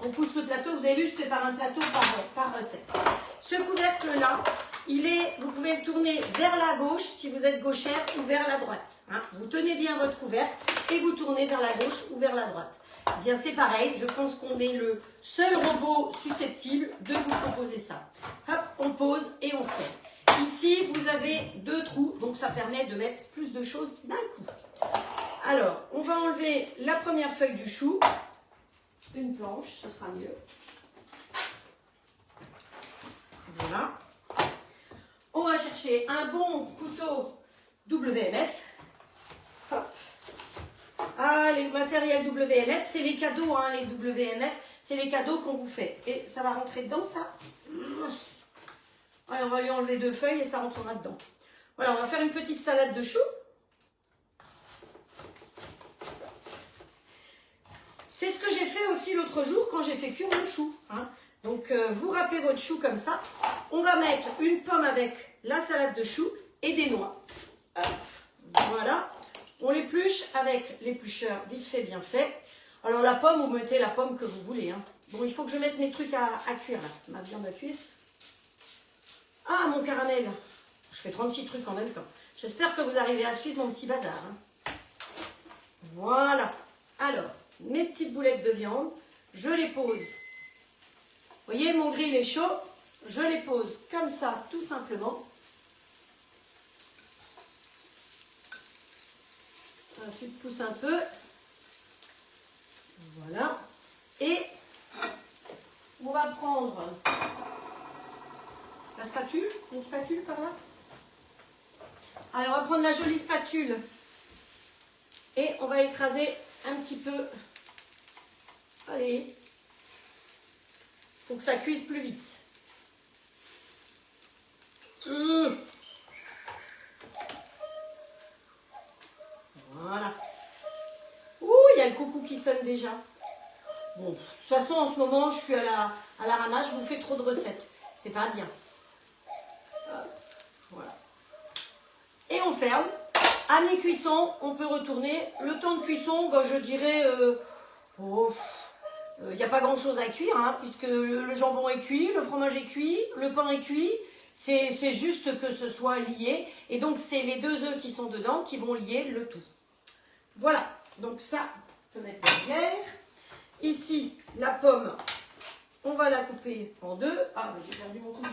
On pousse le plateau. Vous avez vu, je prépare un plateau par recette. Ce couvercle-là, vous pouvez le tourner vers la gauche si vous êtes gauchère ou vers la droite. Hein. Vous tenez bien votre couvercle et vous tournez vers la gauche ou vers la droite. Bien, c'est pareil, je pense qu'on est le seul robot susceptible de vous proposer ça. Hop, on pose et on serre. Ici, vous avez 2 trous, donc ça permet de mettre plus de choses d'un coup. Alors, on va enlever la première feuille du chou. Une planche, ce sera mieux. Voilà. On va chercher un bon couteau WMF. Hop. Ah, les matériels WMF, c'est les cadeaux, hein, les WMF, c'est les cadeaux qu'on vous fait. Et ça va rentrer dedans, ça. Allez, on va lui enlever 2 feuilles et ça rentrera dedans. Voilà, on va faire une petite salade de choux. C'est ce que j'ai fait aussi l'autre jour quand j'ai fait cuire mon chou. Hein. Donc, vous râpez votre chou comme ça. On va mettre une pomme avec la salade de choux et des noix. Hop, voilà. On l'épluche avec l'éplucheur vite fait, bien fait. Alors la pomme, vous mettez la pomme que vous voulez. Hein. Bon, il faut que je mette mes trucs à cuire là. Ma viande à cuire. Ah, mon caramel. Je fais 36 trucs en même temps. J'espère que vous arrivez à suivre mon petit bazar. Hein. Voilà. Alors, mes petites boulettes de viande, je les pose. Vous voyez, mon grill est chaud. Je les pose comme ça, tout simplement. Tu te pousses un peu. Voilà. Et on va prendre la spatule. Une spatule par là. Alors, on va prendre la jolie spatule. Et on va écraser un petit peu. Allez. Faut que ça cuise plus vite. Voilà. Ouh, il y a le coucou qui sonne déjà. Bon, de toute façon, en ce moment, je suis à la ramasse. Je vous fais trop de recettes. C'est pas bien. Voilà. Et on ferme. À mi-cuisson, on peut retourner. Le temps de cuisson, bah, je dirais... il n'y a pas grand-chose à cuire, hein, puisque le jambon est cuit, le fromage est cuit, le pain est cuit. C'est juste que ce soit lié. Et donc, c'est les 2 œufs qui sont dedans qui vont lier le tout. Voilà. Donc ça, on peut mettre la bière. Ici, la pomme, on va la couper en 2. Ah, j'ai perdu mon couteau.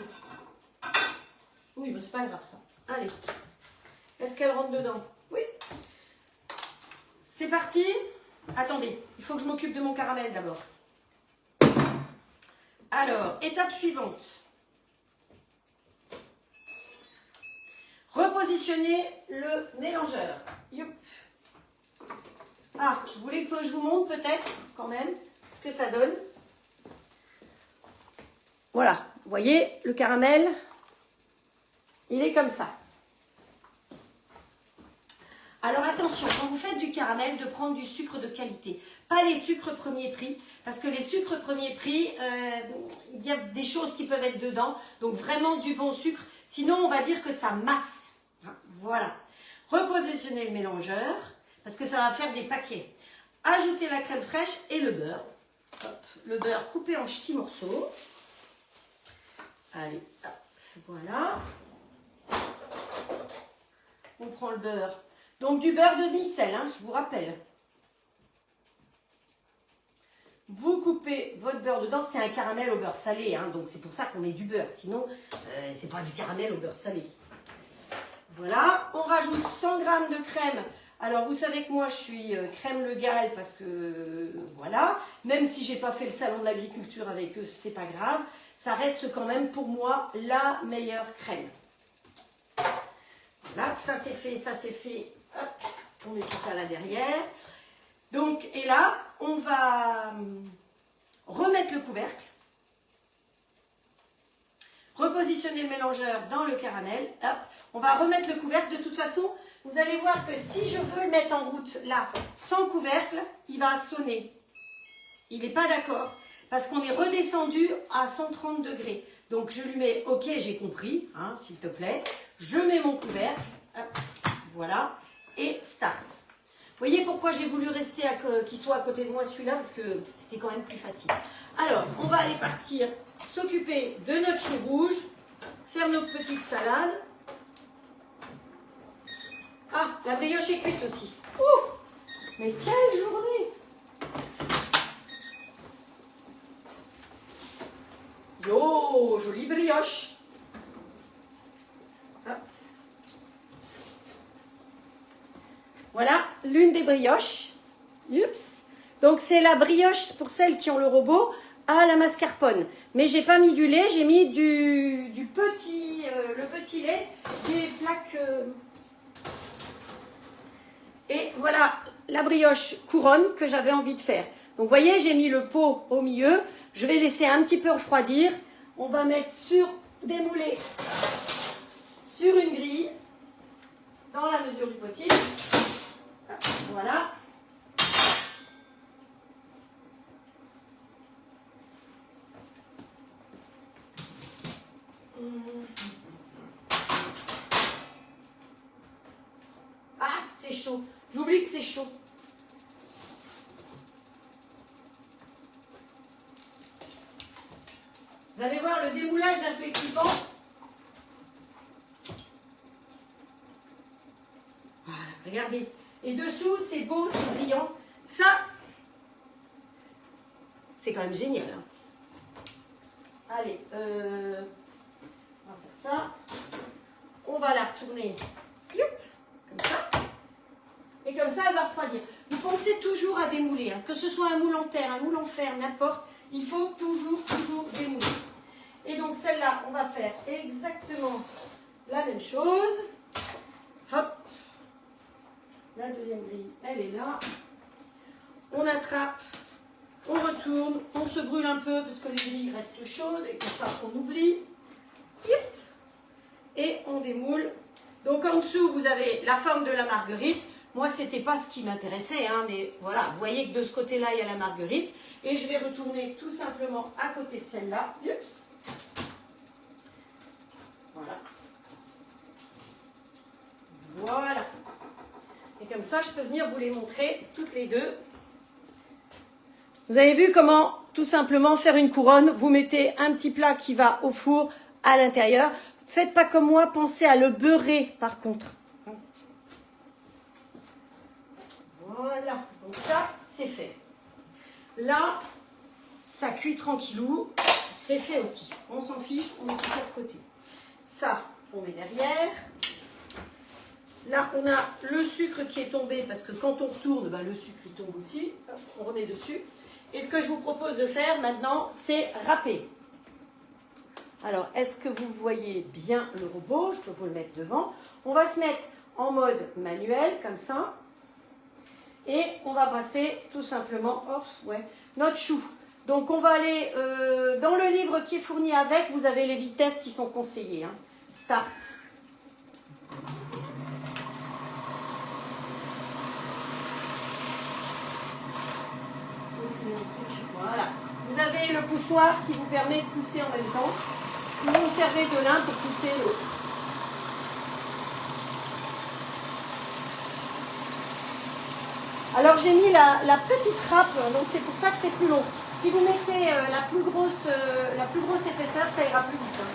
Oui, mais c'est pas grave ça. Allez. Est-ce qu'elle rentre dedans? Oui. C'est parti. Attendez, il faut que je m'occupe de mon caramel d'abord. Alors, étape suivante. Repositionner le mélangeur. Youp. Ah, vous voulez que je vous montre peut-être quand même ce que ça donne? Voilà, vous voyez, le caramel, il est comme ça. Alors attention, quand vous faites du caramel, de prendre du sucre de qualité. Pas les sucres premier prix, parce que les sucres premier prix, il y a des choses qui peuvent être dedans. Donc vraiment du bon sucre, sinon on va dire que ça masse. Voilà. Repositionner le mélangeur, parce que ça va faire des paquets. Ajouter la crème fraîche et le beurre. Hop, le beurre coupé en petits morceaux. Allez, hop, voilà. On prend le beurre. Donc du beurre de Nicelle, hein, je vous rappelle. Vous coupez votre beurre dedans, c'est un caramel au beurre salé, hein, donc c'est pour ça qu'on met du beurre. Sinon, c'est pas du caramel au beurre salé. Voilà, on rajoute 100 g de crème. Alors vous savez que moi je suis crème Le Gall parce que voilà, même si j'ai pas fait le salon de l'agriculture avec eux, c'est pas grave. Ça reste quand même pour moi la meilleure crème. Voilà, ça c'est fait, ça c'est fait. Hop, on met tout ça là derrière. Donc, et là, on va remettre le couvercle. Repositionner le mélangeur dans le caramel. Hop, on va remettre le couvercle. De toute façon, vous allez voir que si je veux le mettre en route là, sans couvercle, il va sonner. Il n'est pas d'accord. Parce qu'on est redescendu à 130 degrés. Donc, je lui mets, ok, j'ai compris, hein, s'il te plaît. Je mets mon couvercle. Hop, voilà. Et start. Vous voyez pourquoi j'ai voulu rester qu'il soit à côté de moi celui-là, parce que c'était quand même plus facile. Alors, on va aller partir s'occuper de notre chou rouge, faire notre petite salade. Ah, la brioche est cuite aussi. Ouh, mais quelle journée! Yo, jolie brioche. Hop. Voilà, l'une des brioches. Oups. Donc, c'est la brioche, pour celles qui ont le robot, à la mascarpone. Mais j'ai pas mis du lait, j'ai mis le petit lait des plaques. Et voilà la brioche couronne que j'avais envie de faire. Donc, vous voyez, j'ai mis le pot au milieu. Je vais laisser un petit peu refroidir. On va mettre démouler sur une grille, dans la mesure du possible. Voilà. Ah, c'est chaud. J'oublie que c'est chaud. Vous allez voir le démoulage d'un flexipan. Regardez. Et dessous, c'est beau, c'est brillant. Ça, c'est quand même génial. Hein. Allez, on va faire ça. On va la retourner. Comme ça. Et comme ça, elle va refroidir. Vous pensez toujours à démouler. Hein. Que ce soit un moule en terre, un moule en fer, n'importe. Il faut toujours démouler. Et donc celle-là, on va faire exactement la même chose. Hop. La deuxième grille, elle est là. On attrape, on retourne, on se brûle un peu parce que les grilles restent chaudes et comme ça on oublie. Et on démoule. Donc en dessous, vous avez la forme de la marguerite. Moi, ce n'était pas ce qui m'intéressait, hein, mais voilà, vous voyez que de ce côté-là, il y a la marguerite. Et je vais retourner tout simplement à côté de celle-là. Voilà. Voilà. Et comme ça, je peux venir vous les montrer toutes les deux. Vous avez vu comment, tout simplement, faire une couronne. Vous mettez un petit plat qui va au four à l'intérieur. Faites pas comme moi, pensez à le beurrer par contre. Voilà, donc ça, c'est fait. Là, ça cuit tranquillou, c'est fait aussi. On s'en fiche, on met tout ça de côté. Ça, on met derrière. Là, on a le sucre qui est tombé, parce que quand on retourne, ben, le sucre il tombe aussi. On remet dessus. Et ce que je vous propose de faire maintenant, c'est râper. Alors, est-ce que vous voyez bien le robot? Je peux vous le mettre devant. On va se mettre en mode manuel, comme ça. Et on va passer tout simplement notre chou. Donc, on va aller dans le livre qui est fourni avec. Vous avez les vitesses qui sont conseillées. Hein. Start. Voilà. Vous avez le poussoir qui vous permet de pousser en même temps. Vous vous servez de l'un pour pousser l'autre. Alors j'ai mis la petite râpe, donc c'est pour ça que c'est plus long. Si vous mettez la plus grosse épaisseur, ça ira plus vite. Hein.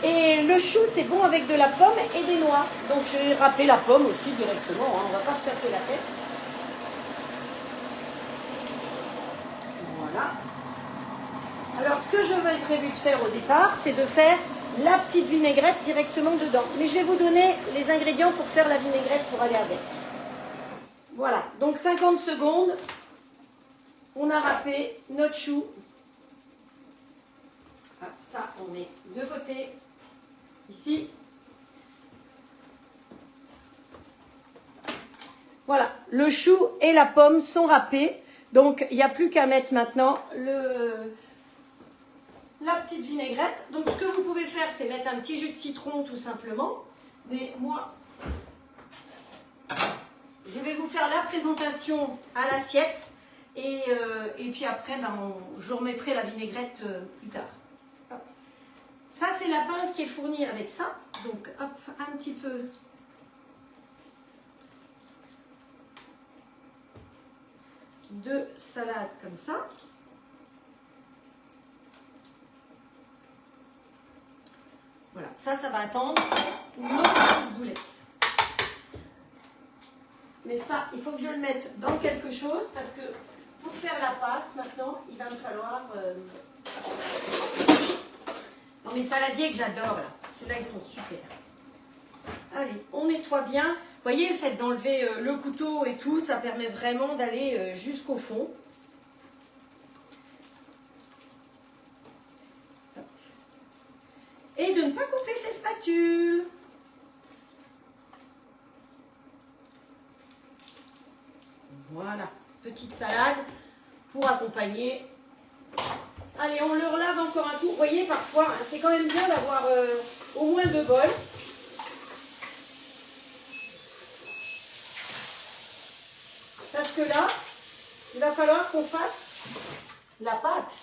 Et le chou, c'est bon avec de la pomme et des noix. Donc je vais râper la pomme aussi directement, hein. On ne va pas se casser la tête. Voilà. Alors ce que j'avais prévu de faire au départ, c'est de faire la petite vinaigrette directement dedans. Mais je vais vous donner les ingrédients pour faire la vinaigrette pour aller avec. Voilà, donc 50 secondes, on a râpé notre chou. Hop, ça, on met de côté, ici. Voilà, le chou et la pomme sont râpés. Donc, il n'y a plus qu'à mettre maintenant la petite vinaigrette. Donc, ce que vous pouvez faire, c'est mettre un petit jus de citron, tout simplement. Mais moi... je vais vous faire la présentation à l'assiette et puis après, je remettrai la vinaigrette plus tard. Hop. Ça, c'est la pince qui est fournie avec ça. Donc, hop, un petit peu de salade comme ça. Voilà, ça va attendre nos petites boulettes. Mais ça, il faut que je le mette dans quelque chose parce que pour faire la pâte, maintenant, il va me falloir... Non, mes saladiers que j'adore, là. Ceux-là, ils sont super. Allez, on nettoie bien. Vous voyez, le fait d'enlever le couteau et tout, ça permet vraiment d'aller jusqu'au fond. Et de ne pas couper ses spatules. Voilà, petite salade pour accompagner. Allez, on le relave encore un coup. Vous voyez, parfois, c'est quand même bien d'avoir au moins 2 bols. Parce que là, il va falloir qu'on fasse la pâte.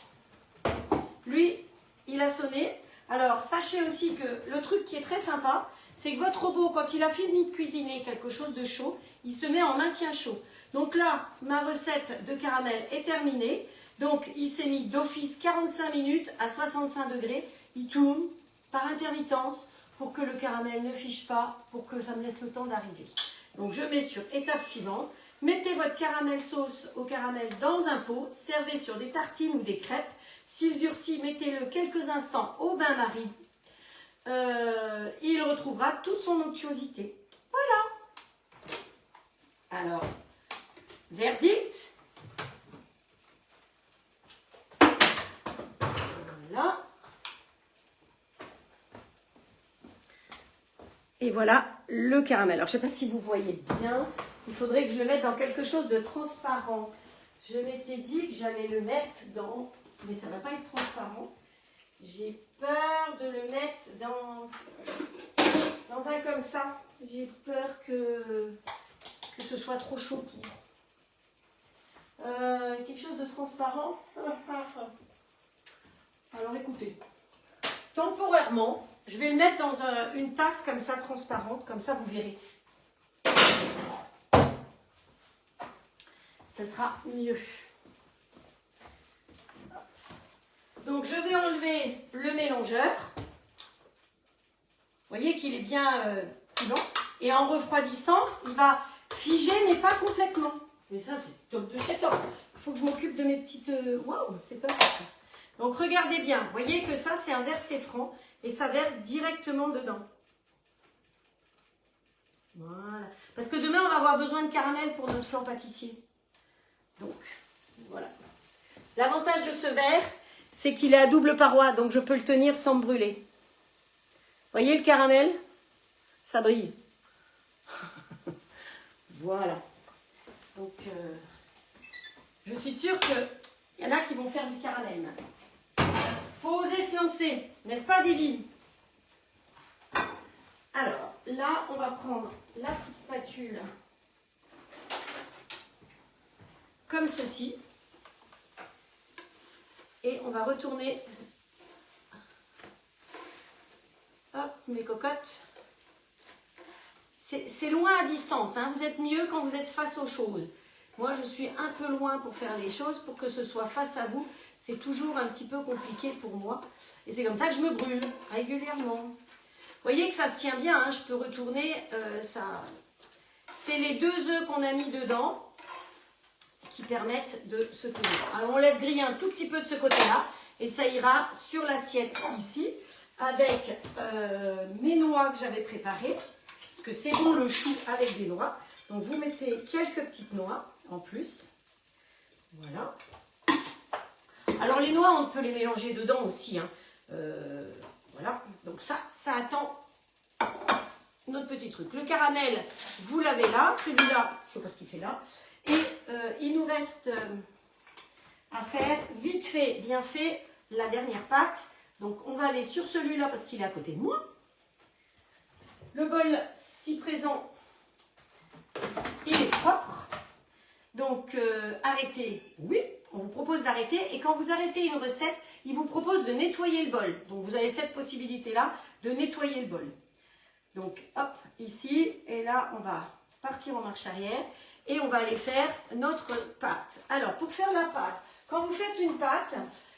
Lui, il a sonné. Alors, sachez aussi que le truc qui est très sympa, c'est que votre robot, quand il a fini de cuisiner quelque chose de chaud, il se met en maintien chaud. Donc là, ma recette de caramel est terminée. Donc, il s'est mis d'office 45 minutes à 65 degrés. Il tourne par intermittence pour que le caramel ne fiche pas, pour que ça me laisse le temps d'arriver. Donc je mets sur étape suivante. Mettez votre caramel sauce au caramel dans un pot, servez sur des tartines ou des crêpes. S'il durcit, mettez-le quelques instants au bain-marie. Il retrouvera toute son onctuosité. Voilà. Alors, verdict. Voilà. Et voilà le caramel. Alors, je ne sais pas si vous voyez bien. Il faudrait que je le mette dans quelque chose de transparent. Je m'étais dit que j'allais le mettre dans... Mais ça ne va pas être transparent. J'ai peur de le mettre dans un comme ça. J'ai peur que ce soit trop chaud pour. Quelque chose de transparent. Alors écoutez, temporairement, je vais le mettre dans une tasse comme ça, transparente, comme ça vous verrez. Ce sera mieux. Donc je vais enlever le mélangeur. Vous voyez qu'il est bien coulant. Et en refroidissant, il va figer, mais pas complètement. Mais ça, c'est top de chez top. Il faut que je m'occupe de mes petites... Waouh, c'est pas ça. Donc regardez bien. Vous voyez que ça, c'est un versé franc. Et ça verse directement dedans. Voilà. Parce que demain, on va avoir besoin de caramel pour notre flan pâtissier. Donc, voilà. L'avantage de ce verre, c'est qu'il est à double paroi. Donc, je peux le tenir sans me brûler. Vous voyez le caramel? Ça brille. Voilà. Donc, je suis sûre qu'il y en a qui vont faire du caramel maintenant. Faut oser se lancer, n'est-ce pas, Didi? Alors, là, on va prendre la petite spatule comme ceci. Et on va retourner, hop, mes cocottes. C'est loin à distance, hein. Vous êtes mieux quand vous êtes face aux choses. Moi, je suis un peu loin pour faire les choses, pour que ce soit face à vous. C'est toujours un petit peu compliqué pour moi. Et c'est comme ça que je me brûle régulièrement. Vous voyez que ça se tient bien, hein. Je peux retourner. C'est les 2 œufs qu'on a mis dedans qui permettent de se tenir. Alors, on laisse griller un tout petit peu de ce côté-là. Et ça ira sur l'assiette ici avec mes noix que j'avais préparées. Parce que c'est bon le chou avec des noix. Donc, vous mettez quelques petites noix en plus. Voilà. Alors, les noix, on peut les mélanger dedans aussi. Hein. Voilà. Donc, ça attend notre petit truc. Le caramel, vous l'avez là. Celui-là, je ne sais pas ce qu'il fait là. Et il nous reste à faire vite fait, bien fait, la dernière pâte. Donc, on va aller sur celui-là parce qu'il est à côté de moi. Le bol, si présent, il est propre. Donc, arrêtez. Oui, on vous propose d'arrêter. Et quand vous arrêtez une recette, il vous propose de nettoyer le bol. Donc, vous avez cette possibilité-là de nettoyer le bol. Donc, hop, ici. Et là, on va partir en marche arrière. Et on va aller faire notre pâte. Alors, pour faire la pâte, quand vous faites une pâte,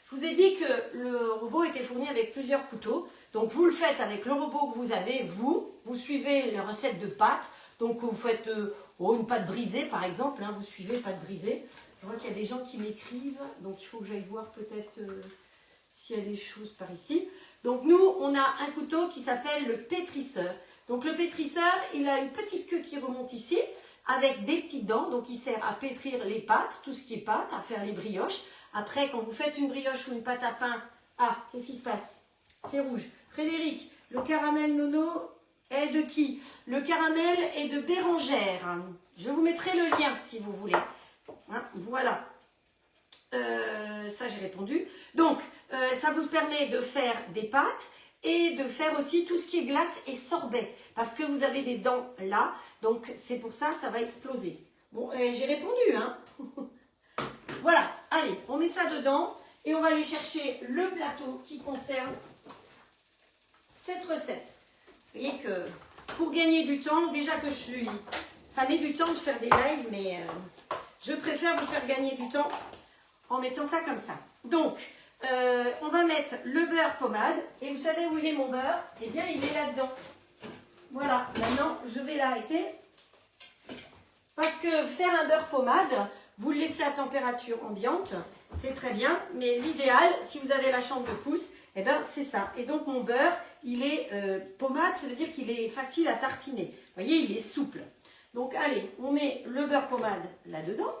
je vous ai dit que le robot était fourni avec plusieurs couteaux. Donc, vous le faites avec le robot que vous avez, vous suivez les recettes de pâte. Donc, vous faites une pâte brisée, par exemple. Hein, vous suivez pâte brisée. Je vois qu'il y a des gens qui m'écrivent. Donc, il faut que j'aille voir peut-être s'il y a des choses par ici. Donc, nous, on a un couteau qui s'appelle le pétrisseur. Donc, le pétrisseur, il a une petite queue qui remonte ici, avec des petites dents. Donc, il sert à pétrir les pâtes, tout ce qui est pâte, à faire les brioches. Après, quand vous faites une brioche ou une pâte à pain, ah, qu'est-ce qui se passe? C'est rouge. Frédéric, le caramel Nono est de qui? Le caramel est de Bérangère. Je vous mettrai le lien si vous voulez. Hein, voilà. Ça, j'ai répondu. Donc, ça vous permet de faire des pâtes et de faire aussi tout ce qui est glace et sorbet. Parce que vous avez des dents là. Donc, c'est pour ça, ça va exploser. Bon, j'ai répondu, hein. Voilà. Allez, on met ça dedans. Et on va aller chercher le plateau qui concerne cette recette. Vous voyez que pour gagner du temps, déjà que ça met du temps de faire des lives, mais je préfère vous faire gagner du temps en mettant ça comme ça. Donc, on va mettre le beurre pommade. Et vous savez où il est mon beurre? Eh bien, il est là-dedans. Voilà, maintenant, je vais l'arrêter. Parce que faire un beurre pommade, vous le laissez à température ambiante, c'est très bien. Mais l'idéal, si vous avez la chambre de pousse, eh ben, c'est ça. Et donc, mon beurre, il est pommade, ça veut dire qu'il est facile à tartiner. Vous voyez, il est souple. Donc, allez, on met le beurre pommade là-dedans.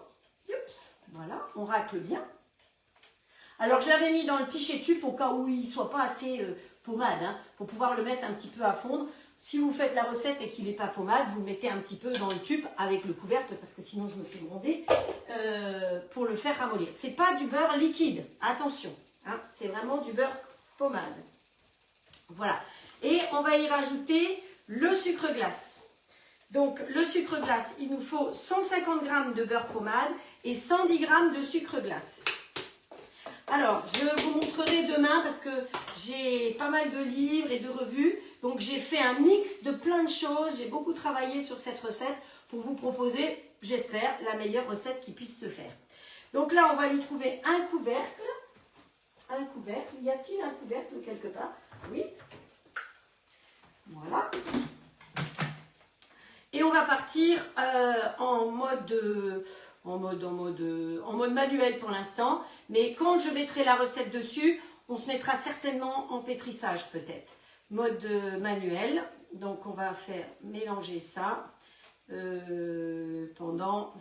Oups, voilà, on racle bien. Alors, je l'avais mis dans le pichet tube au cas où il ne soit pas assez pommade, hein, pour pouvoir le mettre un petit peu à fondre. Si vous faites la recette et qu'il n'est pas pommade, vous le mettez un petit peu dans le tube avec le couvercle, parce que sinon je me fais gronder, pour le faire ramollir. Ce n'est pas du beurre liquide, attention, hein, c'est vraiment du beurre pommade. Voilà. Et on va y rajouter le sucre glace. Donc, le sucre glace, il nous faut 150 g de beurre pommade et 110 g de sucre glace. Alors, je vous montrerai demain parce que j'ai pas mal de livres et de revues. Donc, j'ai fait un mix de plein de choses. J'ai beaucoup travaillé sur cette recette pour vous proposer, j'espère, la meilleure recette qui puisse se faire. Donc là, on va lui trouver un couvercle. Un couvercle. Y a-t-il un couvercle quelque part? Oui. Voilà. Et on va partir en mode manuel pour l'instant. Mais quand je mettrai la recette dessus, on se mettra certainement en pétrissage peut-être. Mode manuel. Donc on va faire mélanger ça pendant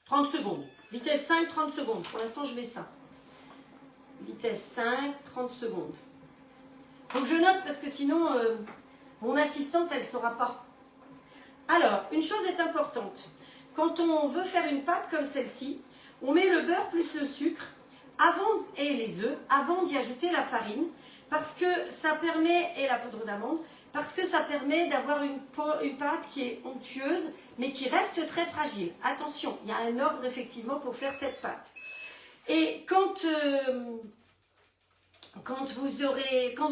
30 secondes. Vitesse 5, 30 secondes. Pour l'instant, je mets ça. Vitesse 5, 30 secondes. Donc je note parce que sinon, mon assistante, elle ne saura pas. Alors, une chose est importante. Quand on veut faire une pâte comme celle-ci, on met le beurre plus le sucre et les œufs avant d'y ajouter la farine parce que ça permet, et la poudre d'amande, parce que ça permet d'avoir une pâte qui est onctueuse mais qui reste très fragile. Attention, il y a un ordre effectivement pour faire cette pâte. Et quand vous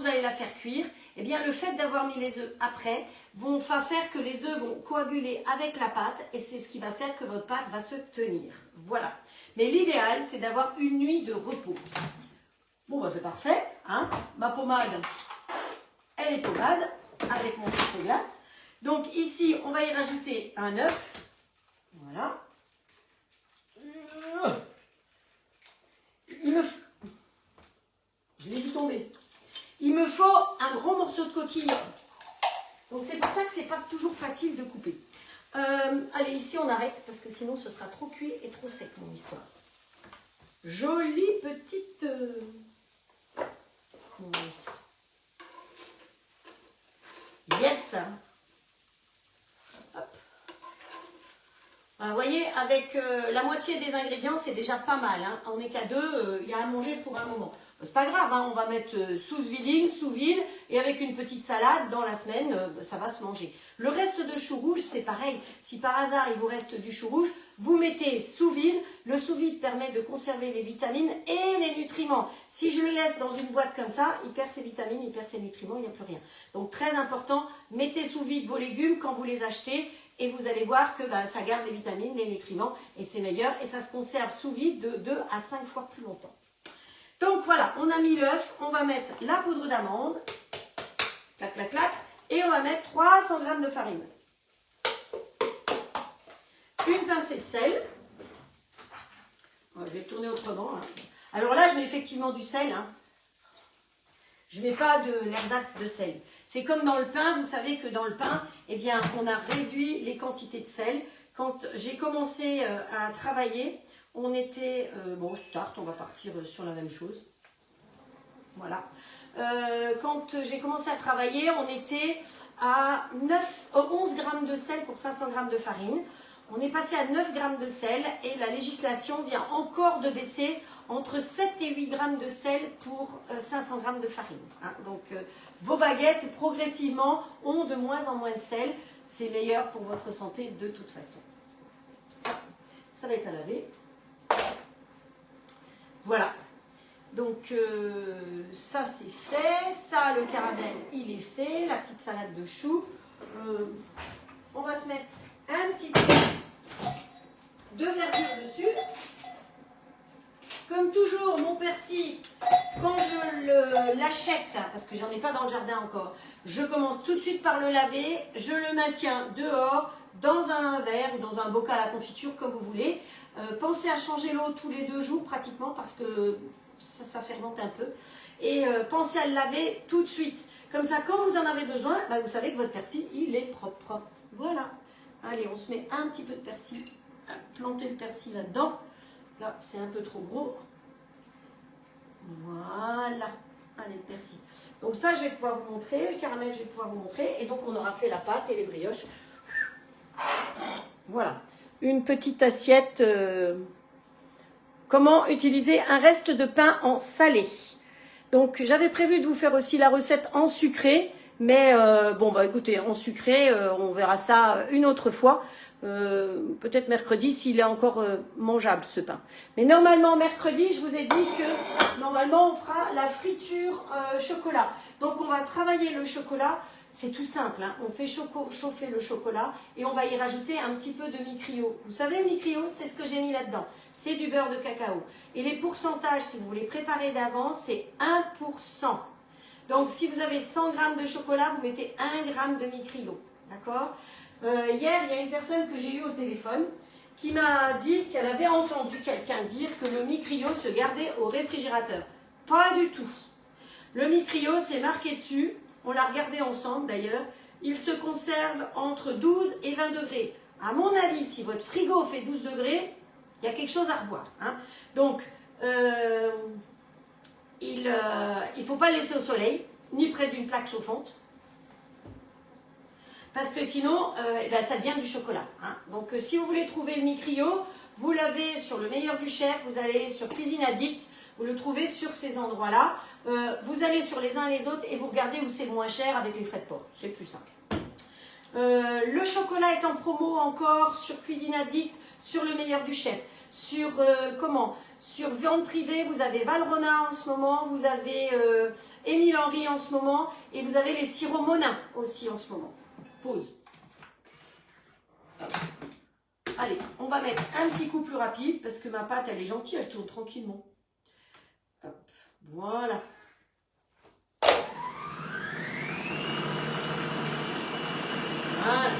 allez la faire cuire, eh bien le fait d'avoir mis les œufs après va faire que les œufs vont coaguler avec la pâte et c'est ce qui va faire que votre pâte va se tenir. Voilà. Mais l'idéal, c'est d'avoir une nuit de repos. Bon, bah, c'est parfait. Hein, ma pommade, elle est pommade avec mon sucre glace. Donc ici, on va y rajouter un œuf. Voilà. Je l'ai vu tomber. Il me faut un gros morceau de coquille. Donc c'est pour ça que c'est pas toujours facile de couper. Allez, ici on arrête parce que sinon ce sera trop cuit et trop sec mon histoire. Jolie petite... Yes. Hop. Vous voyez, avec la moitié des ingrédients, c'est déjà pas mal. Hein. On n'est qu'à deux, il y a à manger pour un moment. C'est pas grave, hein, on va mettre sous vide, et avec une petite salade dans la semaine, ça va se manger. Le reste de chou rouge, c'est pareil. Si par hasard il vous reste du chou rouge, vous mettez sous vide. Le sous vide permet de conserver les vitamines et les nutriments. Si je le laisse dans une boîte comme ça, il perd ses vitamines, il perd ses nutriments, il n'y a plus rien. Donc très important, mettez sous vide vos légumes quand vous les achetez. Et vous allez voir que ça garde les vitamines, les nutriments, et c'est meilleur. Et ça se conserve sous vide de 2 à 5 fois plus longtemps. Donc voilà, on a mis l'œuf, on va mettre la poudre d'amande, clac, clac, clac, et on va mettre 300 g de farine. Une pincée de sel. Je vais tourner autrement. Hein. Alors là, je mets effectivement du sel. Hein. Je ne mets pas de l'ersatz de sel. C'est comme dans le pain, vous savez que dans le pain, eh bien, on a réduit les quantités de sel. Quand j'ai commencé à travailler, on était, bon, start, on va partir sur la même chose. Voilà. Quand j'ai commencé à travailler, on était à 11 g de sel pour 500 g de farine. On est passé à 9 g de sel et la législation vient encore de baisser entre 7 et 8 g de sel pour 500 g de farine. Hein. Donc, vos baguettes, progressivement, ont de moins en moins de sel. C'est meilleur pour votre santé de toute façon. Ça va être à laver. Voilà. Donc, ça c'est fait. Ça, le caramel, il est fait. La petite salade de choux. On va se mettre un petit peu de verdure dessus. Comme toujours, mon persil. persil, quand je l'achète, parce que j'en ai pas dans le jardin encore, je commence tout de suite par le laver, je le maintiens dehors, dans un verre ou dans un bocal à confiture, comme vous voulez. Pensez à changer l'eau tous les 2 jours pratiquement, parce que ça fermente un peu. Et pensez à le laver tout de suite. Comme ça, quand vous en avez besoin, bah, vous savez que votre persil, il est propre. Voilà. Allez, on se met un petit peu de persil. Planter le persil là-dedans. Là, c'est un peu trop gros. Voilà. Allez, le persil. Donc ça, je vais pouvoir vous montrer. Le caramel, je vais pouvoir vous montrer. Et donc, on aura fait la pâte et les brioches. Voilà. Une petite assiette. Comment utiliser un reste de pain en salé. Donc, j'avais prévu de vous faire aussi la recette en sucré. Mais bon, bah écoutez, en sucré, on verra ça une autre fois. Peut-être mercredi s'il est encore mangeable ce pain. Mais normalement mercredi, je vous ai dit que normalement on fera la friture chocolat. Donc on va travailler le chocolat, c'est tout simple, hein. On fait chauffer le chocolat et on va y rajouter un petit peu de micrio. Vous savez, le micrio, c'est ce que j'ai mis là-dedans. C'est du beurre de cacao. Et les pourcentages, si vous voulez préparer d'avance, c'est 1%. Donc si vous avez 100 g de chocolat, vous mettez 1 g de micrio. D'accord ? Hier, il y a une personne que j'ai eue au téléphone qui m'a dit qu'elle avait entendu quelqu'un dire que le micrio se gardait au réfrigérateur. Pas du tout. Le micrio, c'est marqué dessus, on l'a regardé ensemble d'ailleurs, il se conserve entre 12 et 20 degrés. À mon avis, si votre frigo fait 12 degrés, il y a quelque chose à revoir. Hein. Donc, il ne faut pas le laisser au soleil, ni près d'une plaque chauffante. Parce que sinon, ben, ça devient du chocolat. Hein. Donc, si vous voulez trouver le micrio, vous l'avez sur le meilleur du chef, vous allez sur Cuisine Addict, vous le trouvez sur ces endroits-là. Vous allez sur les uns et les autres et vous regardez où c'est le moins cher avec les frais de port. C'est plus simple. Le chocolat est en promo encore sur Cuisine Addict, sur le meilleur du chef. Sur sur Viande Privée, vous avez Valrhona en ce moment, vous avez Émile Henry en ce moment et vous avez les sirops Monin aussi en ce moment. Pause. Allez, on va mettre un petit coup plus rapide parce que ma pâte, elle est gentille, elle tourne tranquillement. Hop, voilà. Voilà.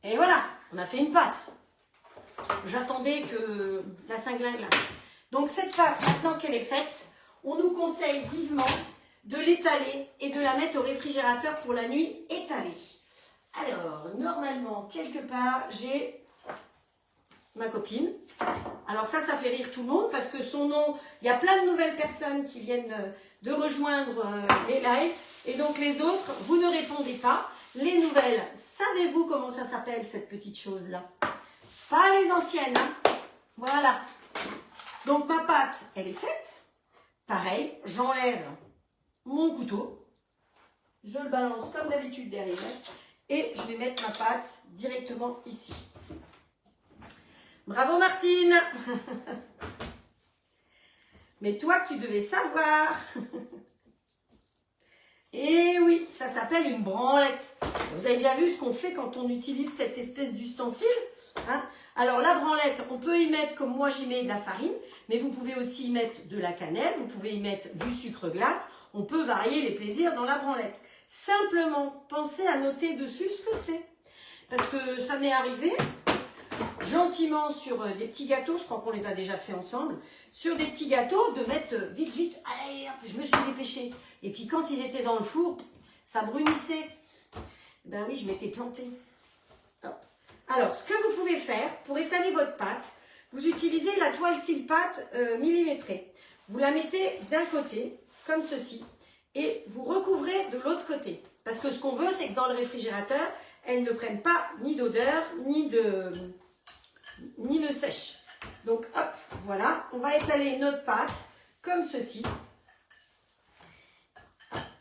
Et voilà, on a fait une pâte. J'attendais que la cinglingue là. Donc cette pâte, maintenant qu'elle est faite, on nous conseille vivement de l'étaler et de la mettre au réfrigérateur pour la nuit étalée. Alors, normalement, quelque part, j'ai ma copine. Alors ça fait rire tout le monde parce que son nom, il y a plein de nouvelles personnes qui viennent de rejoindre les lives. Et donc les autres, vous ne répondez pas. Les nouvelles, savez-vous comment ça s'appelle cette petite chose-là? Pas les anciennes, hein. Voilà. Donc ma pâte, elle est faite. Pareil, j'enlève mon couteau. Je le balance comme d'habitude derrière. Et je vais mettre ma pâte directement ici. Bravo Martine. Mais toi, tu devais savoir. Et oui, ça s'appelle une branlette. Vous avez déjà vu ce qu'on fait quand on utilise cette espèce d'ustensile, hein? Alors la branlette, on peut y mettre, comme moi j'y mets, de la farine, mais vous pouvez aussi y mettre de la cannelle, vous pouvez y mettre du sucre glace, on peut varier les plaisirs dans la branlette. Simplement, pensez à noter dessus ce que c'est. Parce que ça m'est arrivé, gentiment sur des petits gâteaux, je crois qu'on les a déjà fait ensemble, sur des petits gâteaux, de mettre vite, allez, hop, je me suis dépêchée. Et puis quand ils étaient dans le four, ça brunissait. Ben oui, je m'étais plantée. Hop. Alors, ce que vous pouvez faire pour étaler votre pâte, vous utilisez la toile cile-pâte millimétrée. Vous la mettez d'un côté, comme ceci, et vous recouvrez de l'autre côté. Parce que ce qu'on veut, c'est que dans le réfrigérateur, elle ne prenne pas ni d'odeur, ni ne sèche. Donc hop, voilà, on va étaler notre pâte comme ceci,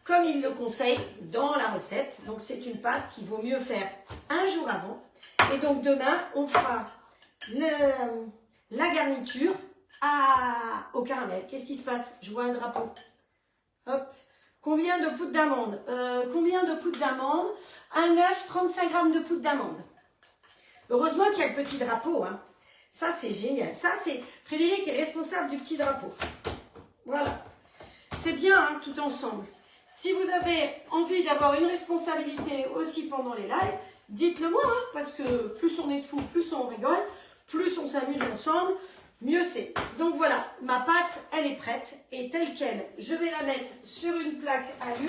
comme il le conseille dans la recette. Donc c'est une pâte qu'il vaut mieux faire un jour avant. Et donc demain, on fera la garniture au caramel. Qu'est-ce qui se passe? Je vois un drapeau. Hop, Combien de poudre d'amande? Combien de poudre d'amande? Un œuf, 35 grammes de poudre d'amande. Heureusement qu'il y a le petit drapeau. Hein. Ça, c'est génial. Ça, c'est Frédéric est responsable du petit drapeau. Voilà. C'est bien, hein, tout ensemble. Si vous avez envie d'avoir une responsabilité aussi pendant les lives, dites-le moi, hein, parce que plus on est de fous, plus on rigole, plus on s'amuse ensemble, mieux c'est. Donc voilà, ma pâte, elle est prête et telle qu'elle, je vais la mettre sur une plaque alu.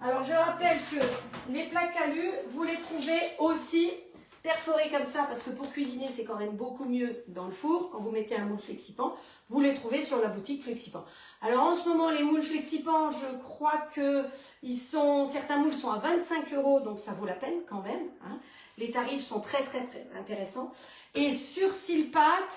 Alors je rappelle que les plaques alu, vous les trouvez aussi perforées comme ça, parce que pour cuisiner, c'est quand même beaucoup mieux dans le four, quand vous mettez un moule Flexipan, vous les trouvez sur la boutique Flexipan. Alors en ce moment, les moules Flexipan, je crois que certains moules sont à 25 €, donc ça vaut la peine quand même. Hein. Les tarifs sont très intéressants. Et sur Silpat,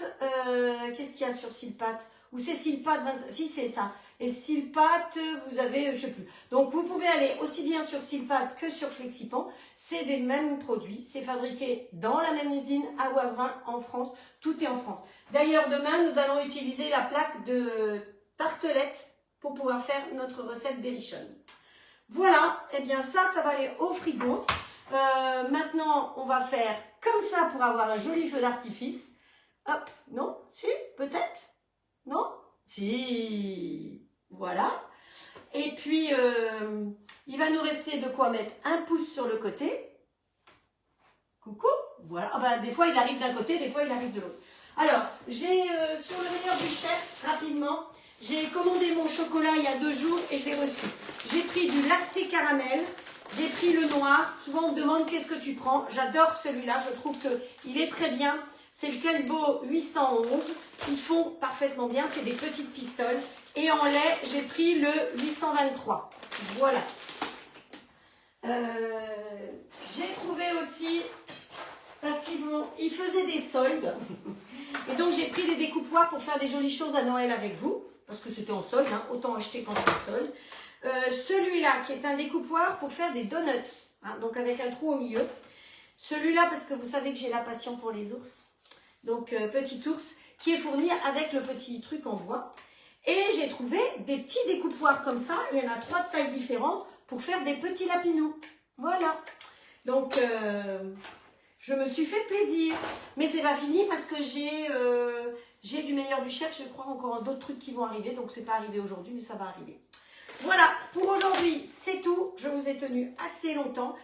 qu'est-ce qu'il y a sur Silpat? Ou c'est Silpat 25, si c'est ça. Et Silpat, vous avez, je sais plus. Donc vous pouvez aller aussi bien sur Silpat que sur Flexipan. C'est des mêmes produits. C'est fabriqué dans la même usine à Wavrin en France. Tout est en France. D'ailleurs, demain, nous allons utiliser la plaque de tartelette pour pouvoir faire notre recette berrichonne. Voilà, et bien ça va aller au frigo. Maintenant, on va faire comme ça pour avoir un joli feu d'artifice. Hop, non? Si, peut-être? Non? Si, voilà. Et puis, il va nous rester de quoi mettre un pouce sur le côté. Coucou, voilà. Ah ben, des fois, il arrive d'un côté, des fois, il arrive de l'autre. Alors, j'ai sur le meilleur du chef, rapidement, j'ai commandé mon chocolat il y a 2 jours et je l'ai reçu. J'ai pris du lacté caramel, j'ai pris le noir. Souvent, on me demande qu'est-ce que tu prends. J'adore celui-là, je trouve qu'il est très bien. C'est le Kelbo 811. Ils font parfaitement bien, c'est des petites pistoles. Et en lait, j'ai pris le 823. Voilà. J'ai trouvé aussi, parce qu'ils faisaient des soldes. Et donc, j'ai pris des découpoirs pour faire des jolies choses à Noël avec vous. Parce que c'était en solde, hein, autant acheter quand c'est en solde. Celui-là, qui est un découpoir pour faire des donuts. Hein, donc, avec un trou au milieu. Celui-là, parce que vous savez que j'ai la passion pour les ours. Donc, petit ours, qui est fourni avec le petit truc en bois. Et j'ai trouvé des petits découpoirs comme ça. Il y en a 3 de tailles différentes pour faire des petits lapinous. Voilà. Donc, je me suis fait plaisir. Mais c'est pas fini parce que j'ai du meilleur du chef. Je crois encore d'autres trucs qui vont arriver. Donc, c'est pas arrivé aujourd'hui, mais ça va arriver. Voilà, pour aujourd'hui, c'est tout. Je vous ai tenu assez longtemps.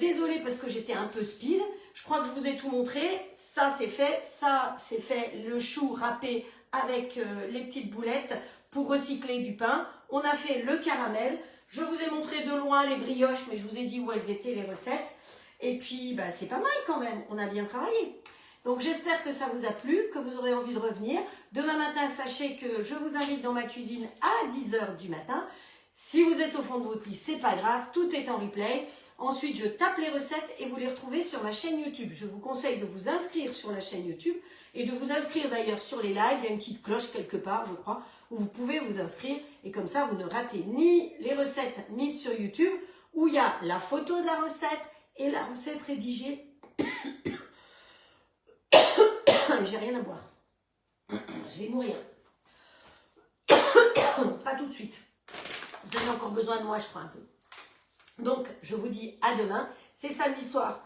Désolée parce que j'étais un peu speed. Je crois que je vous ai tout montré. Ça, c'est fait. Ça, c'est fait. Le chou râpé avec les petites boulettes pour recycler du pain. On a fait le caramel. Je vous ai montré de loin les brioches, mais je vous ai dit où elles étaient, les recettes. Et puis, bah, c'est pas mal quand même. On a bien travaillé. Donc, j'espère que ça vous a plu, que vous aurez envie de revenir. Demain matin, sachez que je vous invite dans ma cuisine à 10 h du matin. Si vous êtes au fond de votre lit, c'est pas grave. Tout est en replay. Ensuite, je tape les recettes et vous les retrouvez sur ma chaîne YouTube. Je vous conseille de vous inscrire sur la chaîne YouTube et de vous inscrire d'ailleurs sur les lives. Il y a une petite cloche quelque part, je crois, où vous pouvez vous inscrire. Et comme ça, vous ne ratez ni les recettes ni sur YouTube, où il y a la photo de la recette et la recette rédigée. J'ai rien à boire. Je vais mourir. Pas tout de suite. Vous avez encore besoin de moi, je crois, un peu. Donc, je vous dis à demain. C'est samedi soir.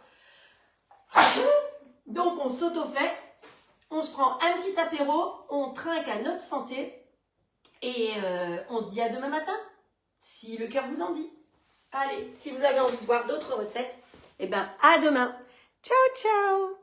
Donc, on s'auto-fête. On se prend un petit apéro. On trinque à notre santé. Et on se dit à demain matin. Si le cœur vous en dit. Allez, si vous avez envie de voir d'autres recettes, eh bien, à demain. Ciao, ciao!